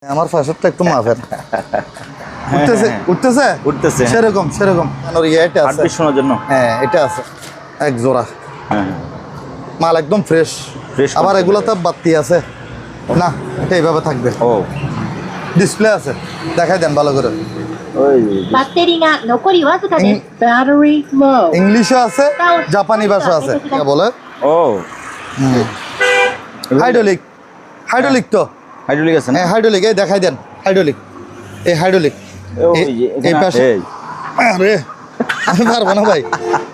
আমার ফাঁসটা একটু মাফের উঠতেছে উঠতেছে উঠতেছে সেরকম সেরকম এটা আছে শোনার জন্য। হ্যাঁ এটা আছে এক জোড়া মাল একদম ফ্রেশ ফ্রেশ আবার এগুলো তো বাড়তি আছে না এটা এইভাবে থাকবে ও ডিসপ্লে আছে দেখাই দেন ভালো করে バッテリーが残りわずかです。Battery low。 ইংলিশও আছে জাপানি ভাষা আছে কে বলে ও হাইড্রোলিক হাইড্রোলিক তো হাইড্রোলিক আছে না? হ্যাঁ হাইড্রোলিক এই দেখাই দেন হাইড্রোলিক এই হাইড্রোলিক এই পাশে আরে আমি পারবো না ভাই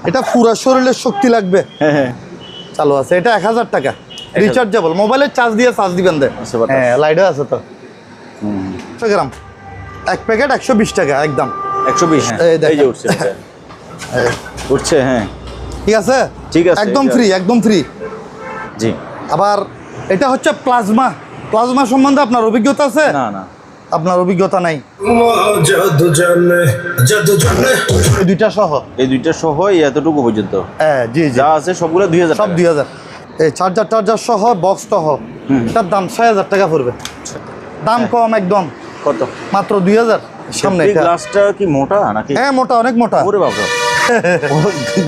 এটা পুরো শরীরের শক্তি লাগবে হ্যাঁ চালু আছে এটা 1000 টাকা রিচার্জেবল মোবাইলের চার্জ দিয়ে চার্জ দিবেন দে হ্যাঁ লাইটও আছে তো 100 গ্রাম এক প্যাকেট 120 টাকা একদম 120 এই যে উঠছে উঠছে হ্যাঁ ঠিক আছে একদম ফ্রি একদম ফ্রি জি আবার এটা হচ্ছে প্লাজমা প্লাজমা সম্বন্ধে আপনার অভিজ্ঞতা আছে না না আপনার অভিজ্ঞতা নাই এই দুইটা সহ এতটুকু পর্যন্ত হ্যাঁ জি জি যা আছে সবগুলো 2000 সব 2000 এই চার্জার সহ বক্স সহ এটার দাম 6000 টাকা পড়বে দাম কম একদম কত মাত্র 2000 সামনে এই গ্লাসটা কি মোটা নাকি হ্যাঁ মোটা অনেক মোটা ওরে বাবা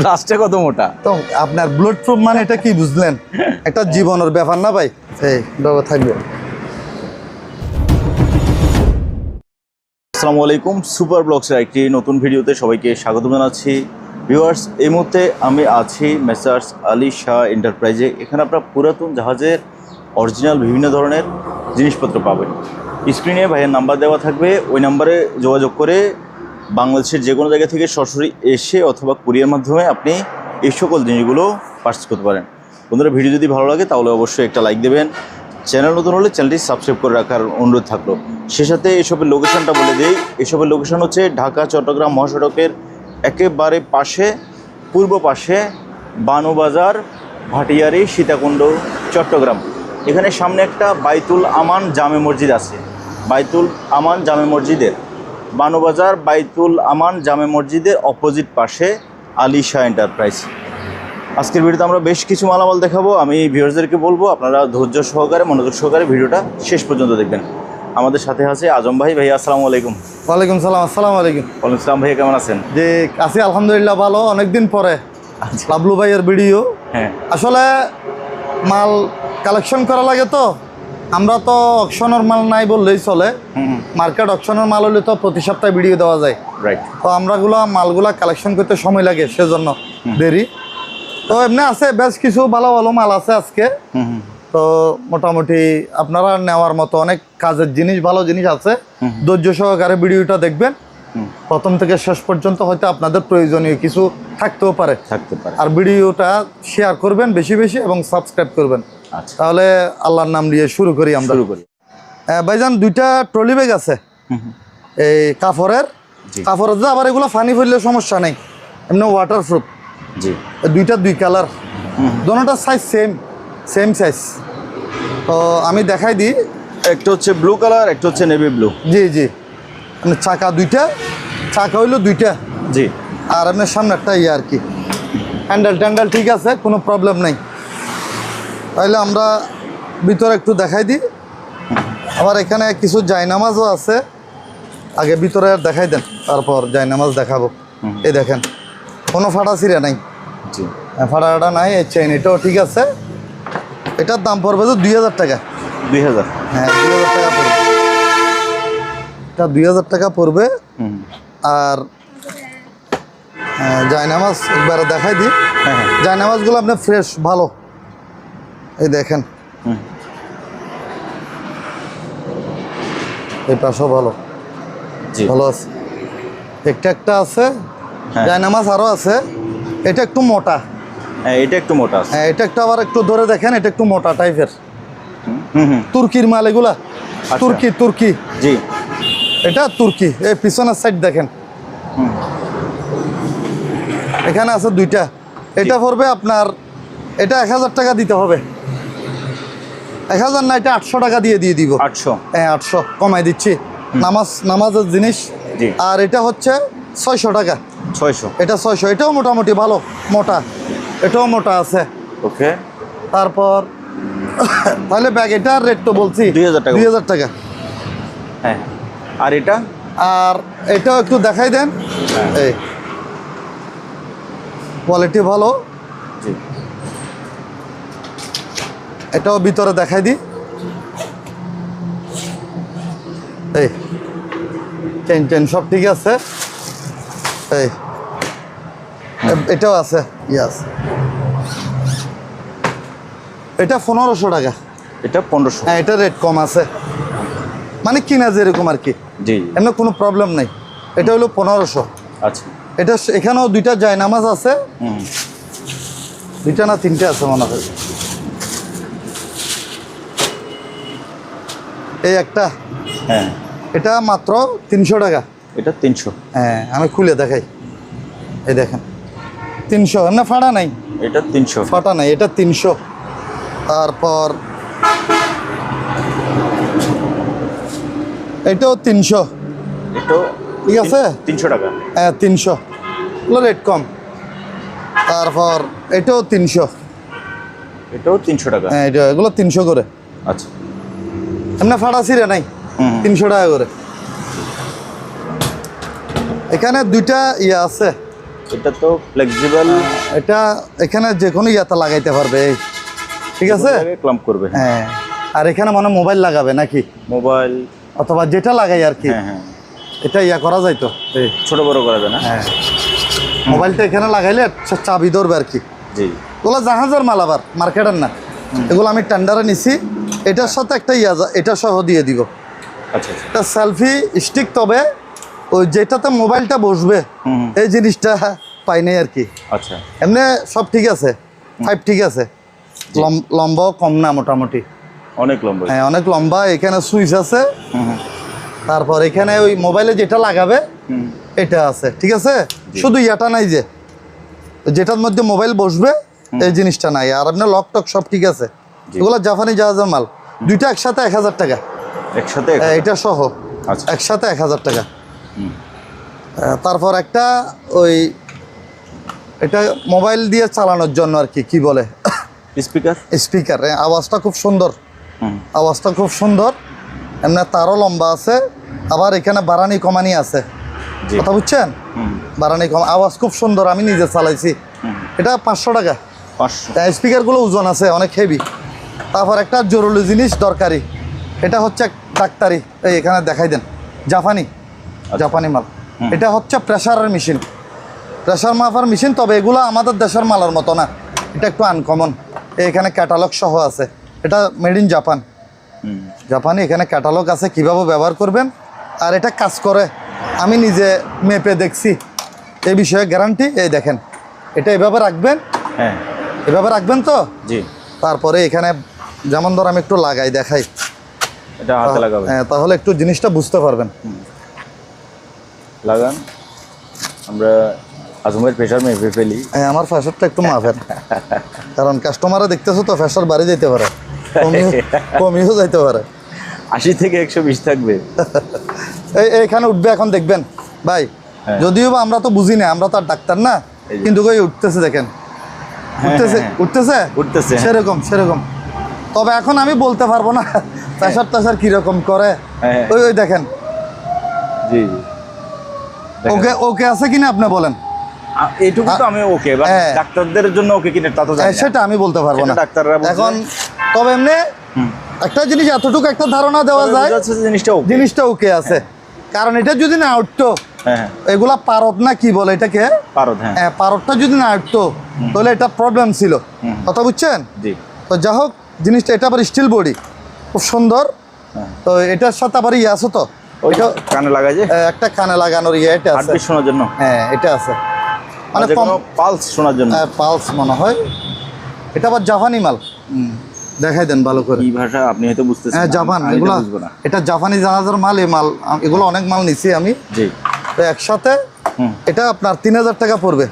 গ্লাসটা কত মোটা তো আপনার ব্লাড প্রুফ মানে এটা কি বুঝলেন একটা জীবনের ব্যাপার না ভাই এই বাবা থাকবে আসসালামু আলাইকুম সুপার ব্লগসের একটি নতুন ভিডিওতে সবাইকে স্বাগত জানাচ্ছি ভিউয়ার্স এই মুহূর্তে আমি আছি মেসার্স আলী শাহ এন্টারপ্রাইজে এখানে আপনারা পুরাতন জাহাজের অরিজিনাল বিভিন্ন ধরনের জিনিসপত্র পাবেন স্ক্রিনে ভাইয়ের নাম্বার দেওয়া থাকবে ওই নাম্বারে যোগাযোগ করে বাংলাদেশের যে কোনো জায়গা থেকে সরাসরি এসে অথবা কুরিয়ার মাধ্যমে আপনি এই সকল জিনিসগুলো পারচেজ করতে পারেন বন্ধুরা ভিডিও যদি ভালো লাগে তাহলে অবশ্যই একটা লাইক দেবেন চ্যানেল নতুন হলে চ্যানেলটি সাবস্ক্রাইব করে রাখার অনুরোধ থাকলো সে সাথে এসবের লোকেশনটা বলে দিই এসবের লোকেশন হচ্ছে ঢাকা চট্টগ্রাম মহাসড়কের একেবারে পাশে পূর্ব পাশে বানুবাজার ভাটিয়ারি সীতাকুণ্ড চট্টগ্রাম এখানে সামনে একটা বাইতুল আমান জামে মসজিদ আছে বাইতুল আমান জামে মসজিদের বানুবাজার বাইতুল আমান জামে মসজিদের অপোজিট পাশে আলী শাহ এন্টারপ্রাইজ আজকের ভিডিওতে আমরা বেশ কিছু মালামাল দেখাবো আমি ভিউয়ার্সদেরকে বলবো আপনারা ধৈর্য সহকারে মনোযোগ সহকারে ভিডিওটা শেষ পর্যন্ত দেখবেন আমাদের সাথে আছে আজম ভাই ভাইয়া আসসালামু আলাইকুম ওয়ালাইকুম সালাম আসসালামু আলাইকুম ওয়ালাইকুম সালাম ভাইয়া কেমন আছেন যে আছি আলহামদুলিল্লাহ ভালো অনেকদিন পরে লাবলু ভাইয়ের ভিডিও হ্যাঁ আসলে মাল কালেকশন করা লাগে তো আমরা তো অকশনের মাল নাই বললেই চলে মার্কেট অকশনের মাল হলে তো প্রতি সপ্তাহে ভিডিও দেওয়া যায় রাইট তো আমরাগুলো মালগুলা কালেকশন করতে সময় লাগে সেজন্য দেরি তো এমনি আছে বেশ কিছু ভালো ভালো মাল আছে আজকে তো মোটামুটি আপনারা নেওয়ার মতো অনেক কাজের জিনিস ভালো জিনিস আছে ধৈর্য সহকারে ভিডিওটা দেখবেন প্রথম থেকে শেষ পর্যন্ত হয়তো আপনাদের প্রয়োজনীয় কিছু থাকতেও পারে আর ভিডিওটা শেয়ার করবেন বেশি বেশি এবং সাবস্ক্রাইব করবেন তাহলে আল্লাহর নাম নিয়ে শুরু করি আমরা ভাইজান দুইটা ট্রলি ব্যাগ আছে এই কাপড়ের যে আবার এগুলো ফানি ফেললে সমস্যা নেই এমনি ওয়াটারপ্রুফ জি দুইটা দুই কালার দোনোটা সাইজ সেম সাইজ তো আমি দেখাই দিই একটা হচ্ছে ব্লু কালার একটা হচ্ছে নেভি ব্লু জি জি চাকা দুইটা চাকা হইলো দুইটা জি আর আপনার সামনে একটা ইয়ে আর কি হ্যান্ডেল ঠিক আছে কোনো প্রবলেম নেই তাহলে আমরা ভিতরে একটু দেখাই দিই আবার এখানে কিছু জায়নামাজও আছে আগে ভিতরে দেখাই দেন তারপর জায়নামাজ দেখাবো এই দেখেন কোনো ফাটা ছিঁড়ে নাই জি ফাটা নাই এই চেইন এটাও ঠিক আছে এটার দাম পড়বে তো 2000 টাকা 2000 হ্যাঁ 2000 টাকা পড়বে এটা 2000 টাকা পড়বে আর জায়নামাজ একবারে দেখাই দিই জায়নামাজগুলো আপনার ফ্রেশ ভালো এই দেখেন এই পাশও ভালো ভালো আছে একটা আছে জায়নামাজ আরও আছে এটা একটু মোটা হ্যাঁ এটা একটু মোটা আছে হ্যাঁ এটা একটু আবার একটু ধরে দেখেন এটা একটু মোটা টাইপের তুর্কির মাল এগুলা তুর্কি জি এটা তুর্কি এই পিছনের সাইড দেখেন এখানে আছে দুইটা এটা পড়বে আপনার এটা 1000 টাকা দিতে হবে 1000 না এটা 800 টাকা দিয়ে দিব 800 হ্যাঁ 800 কমাই দিচ্ছি নামাজের জিনিস আর এটা হচ্ছে 600 টাকা 600 এটা 600 এটাও মোটামুটি ভালো মোটা এটাও মোটা আছে ওকে তারপর তাহলে ব্যাগ এটার রেট তো বলছি 2000 টাকা 2000 টাকা হ্যাঁ, আর এটা আর এটাও একটু দেখাই দেন। হ্যাঁ। এই কোয়ালিটি ভালো, জি এটাও ভিতরে দেখাই দিই। এই চেন চেন সব ঠিক আছে। এই এটাও আছে, ইয়াস। এটা 1500 টাকা। এটা 1500। হ্যাঁ, এটা রেট কম আছে, মানে কিনা যেরকম আর কি, জি এমনি কোনো প্রবলেম নেই। এটা হলো 1500। আচ্ছা। এটা এখানেও দুইটা জায়নামাজ আছে, হুম, দুইটা না তিনটে আছে মনে হয়। এই একটা, হ্যাঁ এটা মাত্র 300 টাকা। এটা 300। হ্যাঁ, আমি খুলে দেখাই। এই দেখেন 300, এমনি ফাটা নাই, এটা 300। ফাটা নাই, এটা 300। তারপর এটাও 300। এটাও ঠিক আছে, 300 টাকা। হ্যাঁ 300, এগুলো রেট কম। তারপর এটাও 300। এটাও 300 টাকা। হ্যাঁ, এগুলো 300 করে। আচ্ছা। এমনি ফাটা ছিঁড়ে নাই, হুম, 300 টাকা করে। এখানে দুইটা ইয়ে আছে, এটা তো ফ্লেক্সিবল, এটা এখানে যে কোনো ইয়াতে লাগাইতে পারবে, এই ঠিক আছে। ক্লাম্প করবে। হ্যাঁ, আর এখানে মানে মোবাইল লাগাবে নাকি, মোবাইল অথবা যেটা লাগাই আর কি, হ্যাঁ হ্যাঁ, এটা ইয়া করা যাইতো। এই ছোট বড় করা যায় না। হ্যাঁ, মোবাইলটা এখানে লাগাইলে চাবি ধরবে আর কি। জি ওগুলো জাহাজের মাল, আবার মার্কেটের না। এগুলো আমি টেন্ডারে নিছি, এটার সাথে একটা এটা সহ দিয়ে দিব। আচ্ছা আচ্ছা। এটা সেলফি স্টিক, তবে ওই যেটাতে মোবাইলটা বসবে হুম, এই জিনিসটা পাই নাই আর কি। আচ্ছা। এমনি সব ঠিক আছে, 5 ঠিক আছে, লম্বাও কম না মোটামুটি। অনেক লম্বা। হ্যাঁ, অনেক লম্বা। এখানে সুইচ আছে, হুম হুম, তারপর এখানে ওই মোবাইলে যেটা লাগাবে হুম, এটা আছে, ঠিক আছে। শুধু ইয়াটা নাই, যে যেটার মধ্যে মোবাইল বসবে এই জিনিসটা নাই। আর আপনার লক টক সব ঠিক আছে। জি। এগুলো জাপানি জাহাজের মাল। দুইটা একসাথে 1000 টাকা, একসাথে এটা সহ আচ্ছা। একসাথে 1000 টাকা। হুম, তারপর একটা ওই এটা মোবাইল দিয়ে চালানোর জন্য আর কি, কি বলে, স্পিকার। স্পিকার। আওয়াজটা খুব সুন্দর, হুম, আওয়াজটা খুব সুন্দর। এমনি তারও লম্বা আছে, আবার এখানে বারানি কমানি আছে। জি কথা বুঝছেন, হুম বারানি কম, আওয়াজ খুব সুন্দর, আমি নিজে চালাইছি। হুম, এটা 500 টাকা। 500। স্পিকারগুলো ওজন আছে, অনেক হেভি। তারপর একটা জরুরি জিনিস দরকারি, এটা হচ্ছে ডাক্তারি। এই এখানে দেখাই দেন, জাপানি, জাপানি মাল। এটা হচ্ছে প্রেসারের মেশিন, প্রেসার মাপার মেশিন। তবে এগুলো আমাদের দেশের মালের মতো না, এটা একটু আনকমন। এখানে ক্যাটালগ সহ আছে, এটা মেড ইন জাপান, হুম, জাপানি। এখানে ক্যাটালগ আছে কিভাবে ব্যবহার করবেন, আর এটা কাজ করে। আমি নিজে মেপে দেখছি, এই বিষয়ে গ্যারান্টি। এই দেখেন, এটা এভাবে রাখবেন, হ্যাঁ এভাবে রাখবেন তো। জি। তারপরে এখানে যেমন ধর আমি একটু লাগাই দেখাই, এটা হাতে লাগাবে। হ্যাঁ, তাহলে একটু জিনিসটা বুঝতে পারবেন। লাগান, আমরা আজমের প্রেশার মেপে ফেলি। হ্যাঁ, আমার প্রেশারটা একটু মাফেন, কারণ কাস্টমাররা দেখতেছো তো, প্রেশার বাড়ি যেতে পারে, কমিও যাইতে পারে। 80 থেকে 120 থাকবে। এইখানে উঠবে, এখন দেখবেন ভাই। হ্যাঁ। যদিও বা আমরা তো বুঝি না, আমরা তো আর ডাক্তার না, এই যে। কিন্তু কই উঠতেছে, দেখেন উঠতেছে, হ্যাঁ। উঠতেছে, উঠতেছে, হ্যাঁ। সেরকম সেরকম। তবে এখন আমি বলতে পারবো না প্রেশার টাশার কিরকম করে। হ্যাঁ। ওই ওই দেখেন, জি জি। দেখেন। ওকে ওকে আছে কিনা আপনি বলেন। এইটুকু তো আমি ওকে, বাট হ্যাঁ। ডাক্তারদের জন্য ওকে কিনে তা তো জানি না। সেটা আমি বলতে পারবো সেটা না ডাক্তাররা বুঝবে। এখন। তবে এমনি হুম। একটা জিনিস, এতটুকু একটা ধারণা দেওয়া তবে যায়, বোঝা যাচ্ছে যে জিনিসটা ওকে। জিনিসটা ওকে আছে। কারণ এটা যদি না উঠতো, হ্যাঁ হ্যাঁ, এগুলা পারদ না কি বলে এটাকে, পারদ, হ্যাঁ হ্যাঁ, পারদটা যদি না উঠতো তাহলে এটা প্রবলেম ছিল। হুম। কথা বুঝছেন জি তো। যা হোক, জিনিসটা এটা আবার স্টিল বডি, খুব সুন্দর। হ্যাঁ। তো এটার সাথে আবার ইয়ে আছে তো, ওইটা কানে লাগায় যে একটা কানে লাগানোর ইয়ে এটা আছে। হার্টবিট শোনার জন্য, হ্যাঁ, এটা আছে, মানে মানে কম পালস শোনার জন্য। পালস মনে হয়। এটা আবার জাপানি মাল। দেখাই দেন ভালো করে। কি ভাষা আপনি হয়তো বুঝতেছেন হ্যাঁ, না, জাপান, আমি তো এগুলো বুঝবো না। এটা জাপানি জাহাজের মাল। এই মাল, এগুলো অনেক মাল নিছি আমি। জি তো একসাথে হুম, এটা আপনার 3000 টাকা পড়বে,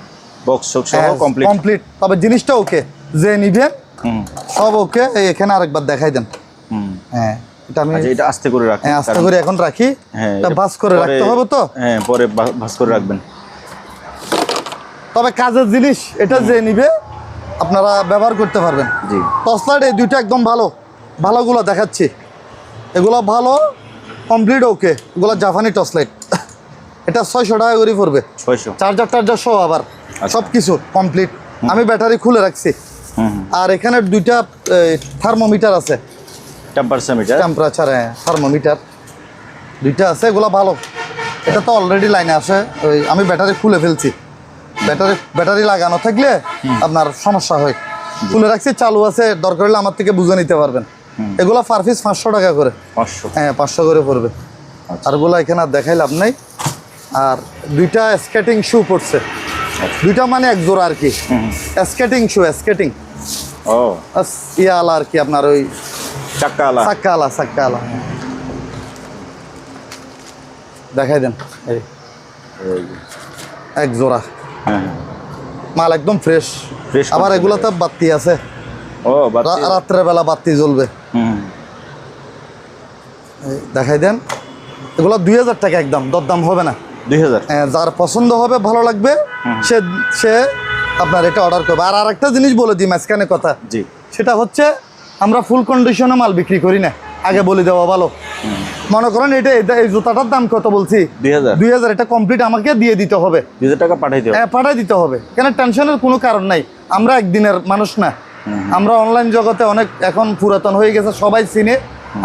বক্স সব সহ কমপ্লিট। কমপ্লিট। তবে জিনিসটা ওকে, যে নিবেন হুম সব ওকে। এখানে আরেকবার দেখাই দেন। হুম। হ্যাঁ, এটা আমি আচ্ছা, এটা আস্তে করে রাখেন। হ্যাঁ, আস্তে করে এখন রাখি। হ্যাঁ, এটা এটা ভাঁজ করে পরে- রাখতে হবে তো। হ্যাঁ, পরে ভাঁজ করে রাখবেন। তবে কাজের জিনিস, এটা যে নিবে আপনারা ব্যবহার করতে পারবেন। জি টর্চ লাইট এই দুইটা একদম ভালো, ভালোগুলো দেখাচ্ছি। এগুলো ভালো, কমপ্লিট ওকে, এগুলো জাপানি টর্চ লাইট। এটা 600 টাকা করে পড়বে, 600। চার্জার সহ আবার সব কিছু কমপ্লিট। আমি ব্যাটারি খুলে রাখছি। আর এখানে দুইটা থার্মোমিটার আছে, টেম্পারেচার থার্মোমিটার দুইটা আছে, এগুলো ভালো। এটা তো অলরেডি লাইনে আসে, ওই আমি ব্যাটারি খুলে ফেলছি। ব্যাটারি লাগানো থাকলে আপনার সমস্যা হয়। খুলে রাখছি, চালু আছে, দরকার হলে আমার থেকে বুঝে নিতে পারবেন। এগুলো পার পিস 500 টাকা করে। 500? হ্যাঁ 500 করে পড়বে। আর এগুলো এখানে আর দেখাই লাভ নাই। আর দুইটা স্কেটিং শু পড়ছে, দুইটা মানে এক জোড়া আর কি। স্কেটিং শু, স্কেটিং ও ইয়ালা আর কি, আপনার ওই চাক্কাওয়ালা। চাক্কাওয়ালা দেখাই দেন। এই এক জোড়া মাল, একদম ফ্রেশ। আবার এগুলোতে বাতি আছে, ও রাত্রের বেলা বাতি জ্বলবে। দেখাই দেন। এগুলো 2000 টাকা একদম, দরদাম হবে না। 2000? হ্যাঁ, যার পছন্দ হবে, ভালো লাগবে, সে আপনার এটা অর্ডার করবে। আর আরেকটা জিনিস বলে দিই মাঝখানে কথা, জি, সেটা হচ্ছে আমরা ফুল কন্ডিশনে মাল বিক্রি করি না, আগে বলে দেওয়া ভালো। মনে করেন এই জুতাটার দাম কত বলছি, 2000। এটা কমপ্লিট আমাকে দিয়ে দিতে হবে, 2000 টাকা পাঠাইতে হবে। হ্যাঁ পাঠাই দিতে হবে। কেন টেনশনের কোনো কারণ নাই, আমরা একদিনের মানুষ না। আমরা অনলাইন জগতে অনেক এখন পুরাতন হয়ে গেছে, সবাই চিনে।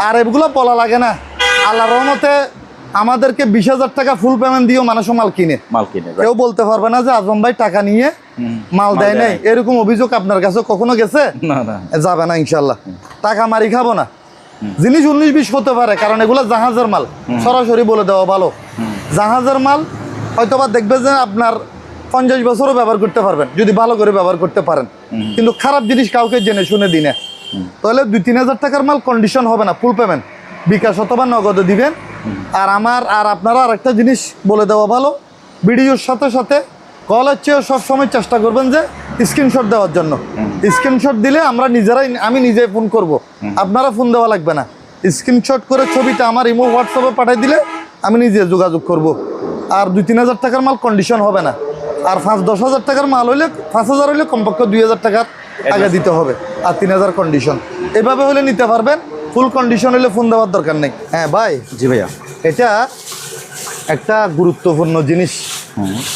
আর এগুলো বলা লাগে না, আল্লাহর রহমতে আমাদেরকে 20,000 টাকা ফুল পেমেন্ট দিয়েও মানুষ মাল কিনে। কেউ বলতে পারবে না যে আজম ভাই টাকা নিয়ে মাল দেয় নাই। এরকম অভিযোগ আপনার কাছে কখনো গেছে? না, যাবে না ইনশাল্লাহ। টাকা মারি খাবো না। জিনিস 19-20 হতে পারে, কারণ এগুলো জাহাজের মাল, সরাসরি বলে দেওয়া ভালো। জাহাজের মাল হয়তোবা দেখবে যে আপনার 50 বছরও ব্যবহার করতে পারবেন, যদি ভালো করে ব্যবহার করতে পারেন। কিন্তু খারাপ জিনিস কাউকে জেনে শুনে দিনে, তাহলে 2-3 টাকার মাল কন্ডিশন হবে না, ফুল পেমেন্ট বিকাশ অথবা নগদে দিবেন। আর আপনারা আরেকটা জিনিস বলে দেওয়া ভালো, ভিডিওর সাথে সাথে কল হচ্ছে সবসময় চেষ্টা করবেন যে স্ক্রিনশট দেওয়ার জন্য। স্ক্রিনশট দিলে আমরা আমি নিজেই ফোন করব, আপনারা ফোন দেওয়া লাগবে না। স্ক্রিনশট করে ছবিটা আমার ইমো হোয়াটসঅ্যাপে পাঠিয়ে দিলে আমি নিজে যোগাযোগ করব। আর 2-3 টাকার মাল কন্ডিশন হবে না। আর 5-10 হাজার টাকার মাল হইলে, 5,000 হইলে কমপক্ষে 2,000 টাকার আগে দিতে হবে, আর 3,000 কন্ডিশন। এভাবে হলে নিতে পারবেন। ফুল কন্ডিশন হলে ফোন দেওয়ার দরকার নেই। হ্যাঁ ভাই। জি ভাইয়া, এটা একটা গুরুত্বপূর্ণ জিনিস,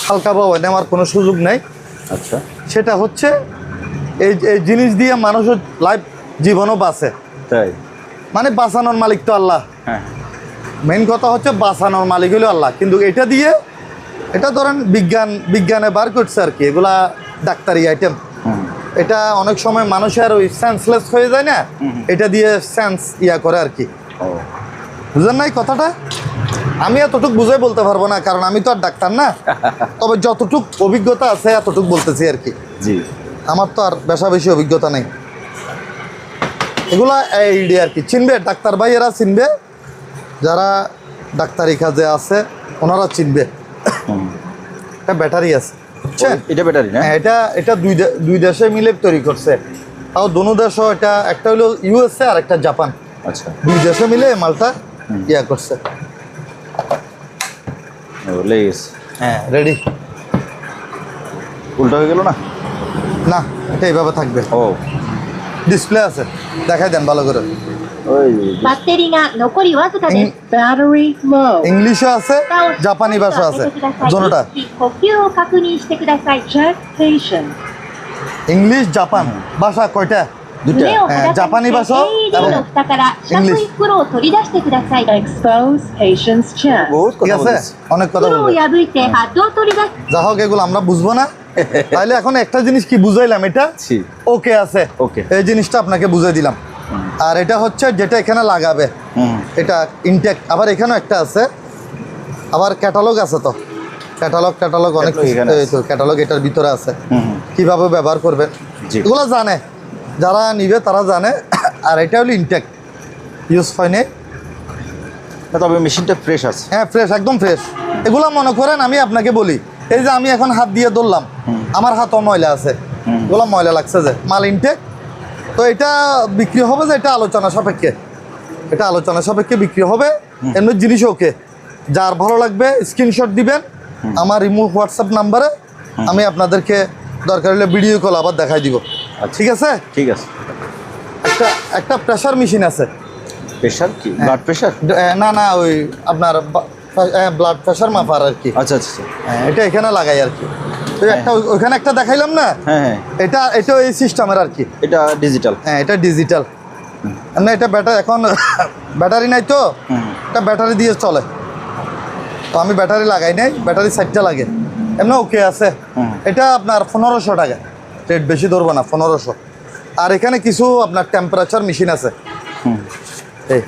হালকা ভাবে নেওয়ার কোনো সুযোগ নাই। আচ্ছা, সেটা হচ্ছে এই জিনিস দিয়ে মানুষের লাইফ জীবনও বাঁচে। তাই মানে বাঁচানোর মালিক তো আল্লাহ। হ্যাঁ, মেইন কথা হচ্ছে বাঁচানোর মালিক হলো আল্লাহ। কিন্তু এটা দিয়ে, এটা ধরেন বিজ্ঞানে বার করছে আর কি, এগুলা ডাক্তারি আইটেম। এটা অনেক সময় মানুষের ওই সেন্সলেস হয়ে যায় না, এটা দিয়ে সেন্স করে আর কি। বুঝলেন নাই কথাটা? আমি এতটুক বুঝে বলতে পারবো না, কারণ আমি তো আর ডাক্তার না। তবে যতটুক অভিজ্ঞতা আছে এতটুক বলতেছি আর কি। জি, আমার তো আর বেশি অভিজ্ঞতা নেই। এগুলা এই আর কি চিনবে, ডাক্তার ভাইয়েরা চিনবে, যারা ডাক্তারি কাজে আছে ওনারা চিনবে। এটা ব্যাটারি আছে, এটা ব্যাটারি না? হ্যাঁ, এটা দুই দেশে মিলে তৈরি করছে। তাও দোনো দেশও, এটা একটা হলো USA আর একটা জাপান। আচ্ছা, 2 দেশে মিলে এই মালটা করছে। হ্যাঁ রেডি। উল্টা হয়ে গেল না? না, এটা এইভাবে থাকবে। ও, ডিসপ্লে আছে, দেখাই দেন ভালো করে। バッテリーが残りわずかです。Battery low。 ইংলিশও আছে, জাপানি ভাষা আছে, দুটোটা।呼吸を確認してください。Check patient。 ইংলিশ জাপান ভাষা কয়টা? দুটা। 目を裸にしてジャパニバショ AED の蓋から四角い袋を取り出してください。Expose patient's chest。 বহুত ঠিক কথা আছে, বলছিস। অনেক কথা 袋を বলবে। 破いてハッドを取り出す。 যা হোক, এগুলো আমরা বুঝবো না। তাহলে এখন একটা জিনিস কি বুঝাইলাম, এটা জি, ওকে আছে, ওকে। এই জিনিসটা আপনাকে বুঝিয়ে দিলাম। আর এটা হচ্ছে যেটা এখানে লাগাবে, এটা ইনটেক। আবার এখানেও একটা আছে, আবার ক্যাটালগ আছে। তো ক্যাটালগ অনেক ক্যাটালগ এটার ভিতরে আছে, কিভাবে ব্যবহার করবেন এগুলো জানে, যারা নিবে তারা জানে। আর এটা হলো ইনটেক, ইউজ হয়নি। তবে মেশিনটা ফ্রেশ আছে। হ্যাঁ ফ্রেশ, একদম ফ্রেশ। এগুলো মনে করেন আমি আপনাকে বলি, এই যে আমি এখন হাত দিয়ে ধরলাম, আমার হাতও ময়লা আছে, এগুলো ময়লা লাগছে যে মাল ইনটেক। তো এটা বিক্রি হবে যে, এটা আলোচনা সাপেক্ষে বিক্রি হবে। এমনি জিনিস ওকে, যার ভালো লাগবে স্ক্রিনশট দিবেন আমার ইমো হোয়াটসঅ্যাপ নাম্বারে, আমি আপনাদেরকে দরকার হলে ভিডিও কল আবার দেখাই দিব। ঠিক আছে? ঠিক আছে। একটা প্রেসার মেশিন আছে, প্রেশার কি ব্লাড প্রেশার? না না, ওই আপনার ব্লাড প্রেশার মাপার আর কি। আচ্ছা আচ্ছা। হ্যাঁ, এটা এখানে লাগাই আর কি। তো একটা ওইখানে একটা দেখাইলাম না, হ্যাঁ হ্যাঁ, এটা এই সিস্টেমের আর কি। এটা ডিজিটাল। হ্যাঁ, এটা ডিজিটাল। না, এটা ব্যাটারি, এখন ব্যাটারি নাই তো, এটা ব্যাটারি দিয়ে চলে। তো আমি ব্যাটারি লাগাই নাই, ব্যাটারি 60টা লাগে, এমনি ওকে আছে। এটা আপনার 1500 টাকা, রেট বেশি ধরবো না, 1500। আর এখানে কিছু আপনার টেম্পারেচার মেশিন আছে। এই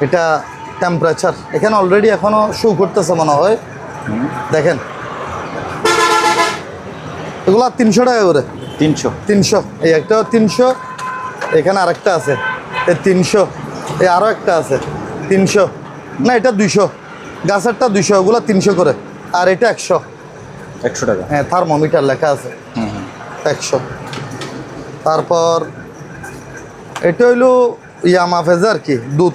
এটা টেম্পারেচার এখানে অলরেডি এখনো শো করতেছে মনে হয়, দেখেন। এগুলো 300 টাকা করে। 300 এই একটা 300, এখানে আরেকটা আছে এই 300, এই আরও একটা আছে 300, না এটা 200, গাছেরটা 200, ওগুলো 300 করে। আর এটা 100 টাকা। হ্যাঁ, থার্মোমিটার লেখা আছে 100। তারপর এটা হইলো ইয়ামাফেজ আর কি, দুধ,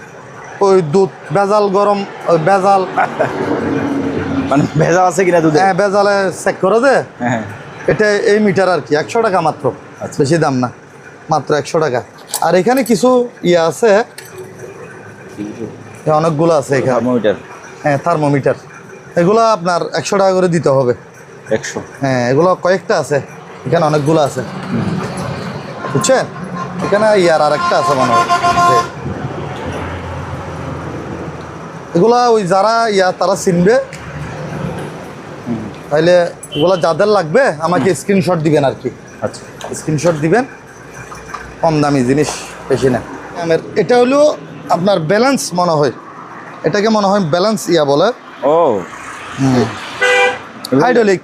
ওই দুধ ভেজাল গরম, ওই ভেজাল মানে ভেজাল আছে কিনা দুধে? হ্যাঁ, ভেজালে চেক করে দে। হ্যাঁ, এটা এই মিটার আর কি, 100 টাকা মাত্র, আচ্ছা। বেশি দাম না, মাত্র 100 টাকা। আর এখানে কিছু ইয়ে আছে, অনেকগুলো আছে এখানে। থার্মোমিটার। হ্যাঁ, থার্মোমিটার, এগুলো আপনার 100 টাকা করে দিতে হবে। 100। হ্যাঁ, এগুলো কয়েকটা আছে, এখানে অনেকগুলো আছে, বুঝছেন। এখানে ইয়ার আর একটা আছে মনে হয়। এগুলা ওই যারা তারা চিনবে, তাইলে এগুলো যাদের লাগবে আমাকে স্ক্রিনশট দিবেন আর কি। আচ্ছা, স্ক্রিনশট দিবেন, কম দামি জিনিস, বেশি না। এটা হলো আপনার ব্যালেন্স মনে হয়, এটাকে মনে হয় ব্যালেন্স বলে। ও হাইড্রোলিক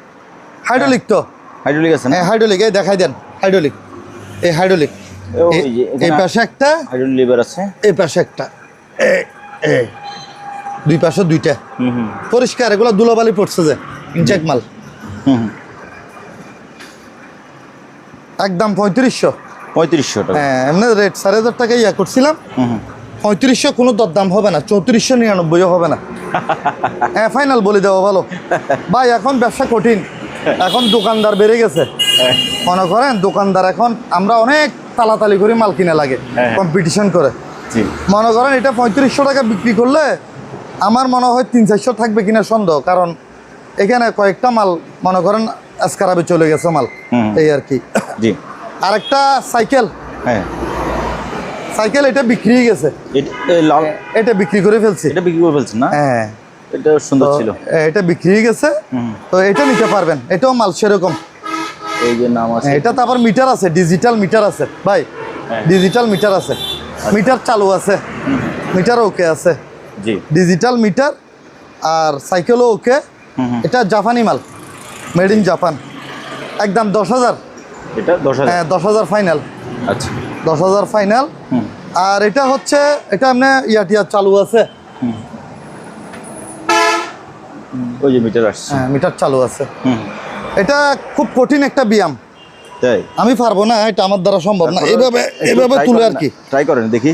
তো, হাইড্রোলিক আছে না? হ্যাঁ, হাইড্রোলিক, এই দেখাই দেন হাইড্রোলিক, এই হাইড্রোলিক, এই পাশে একটা, হাইড্রোলিক লিভার আছে, এই পাশে একটা, দুই পাশে দুইটা, পরিষ্কার। এগুলো ধুলোবালি পড়ছে যে, ইনচেক মাল। একদম 3500 টাকা। হ্যাঁ, এমনি রেট 4000 টাকা করছিলাম। 3500 কোনো দরদাম হবে না, 3499 হবে না। হ্যাঁ, ফাইনাল বলে দেবো। ভালো ভাই, এখন ব্যবসা কঠিন, এখন দোকানদার বেড়ে গেছে। মনে করেন দোকানদার এখন, আমরা অনেক তালাতালি করে মাল কিনা লাগে, কম্পিটিশন করে। মনে করেন এটা 3500 টাকা বিক্রি করলে আমার মনে হয় 300-400 থাকবে কিনা সন্দেহ, কারণ এখানে কয়েকটা মাল মনে করেন আজকারাবে চলে গেছে মাল, এই আর কি। আরেকটা সাইকেল, হ্যাঁ সাইকেল, এটা বিক্রি হয়ে গেছে, এটা বিক্রি করে ফেলছি। এটা বিক্রি করে ফেলছেন না? হ্যাঁ, এটা সুন্দর ছিল, এটা বিক্রি হয়ে গেছে। তো এটা নিতে পারবেন, এটাও মাল সেরকম। এই যে নাম আছে এটা, তারপর মিটার আছে, ডিজিটাল মিটার আছে ভাই, ডিজিটাল মিটার আছে, মিটার চালু আছে, মিটার ওকে আছে, জি, ডিজিটাল মিটার। আর সাইকেলও ওকে। এটা জাপানি মাল, মেড ইন জাপান, একদম 10,000। এটা 10,000? হ্যাঁ, 10,000 ফাইনাল। আচ্ছা, 10,000 ফাইনাল। আর এটা হচ্ছে, এটা এমনি টিয়া চালু আছে, ওই যে মিটার আসছে। হ্যাঁ, মিটার চালু আছে। এটা খুব কঠিন একটা ব্যায়াম, তাই আমি পারবো না, এটা আমার দ্বারা সম্ভব না। এইভাবে তুলে আর কি, ট্রাই করেন দেখি।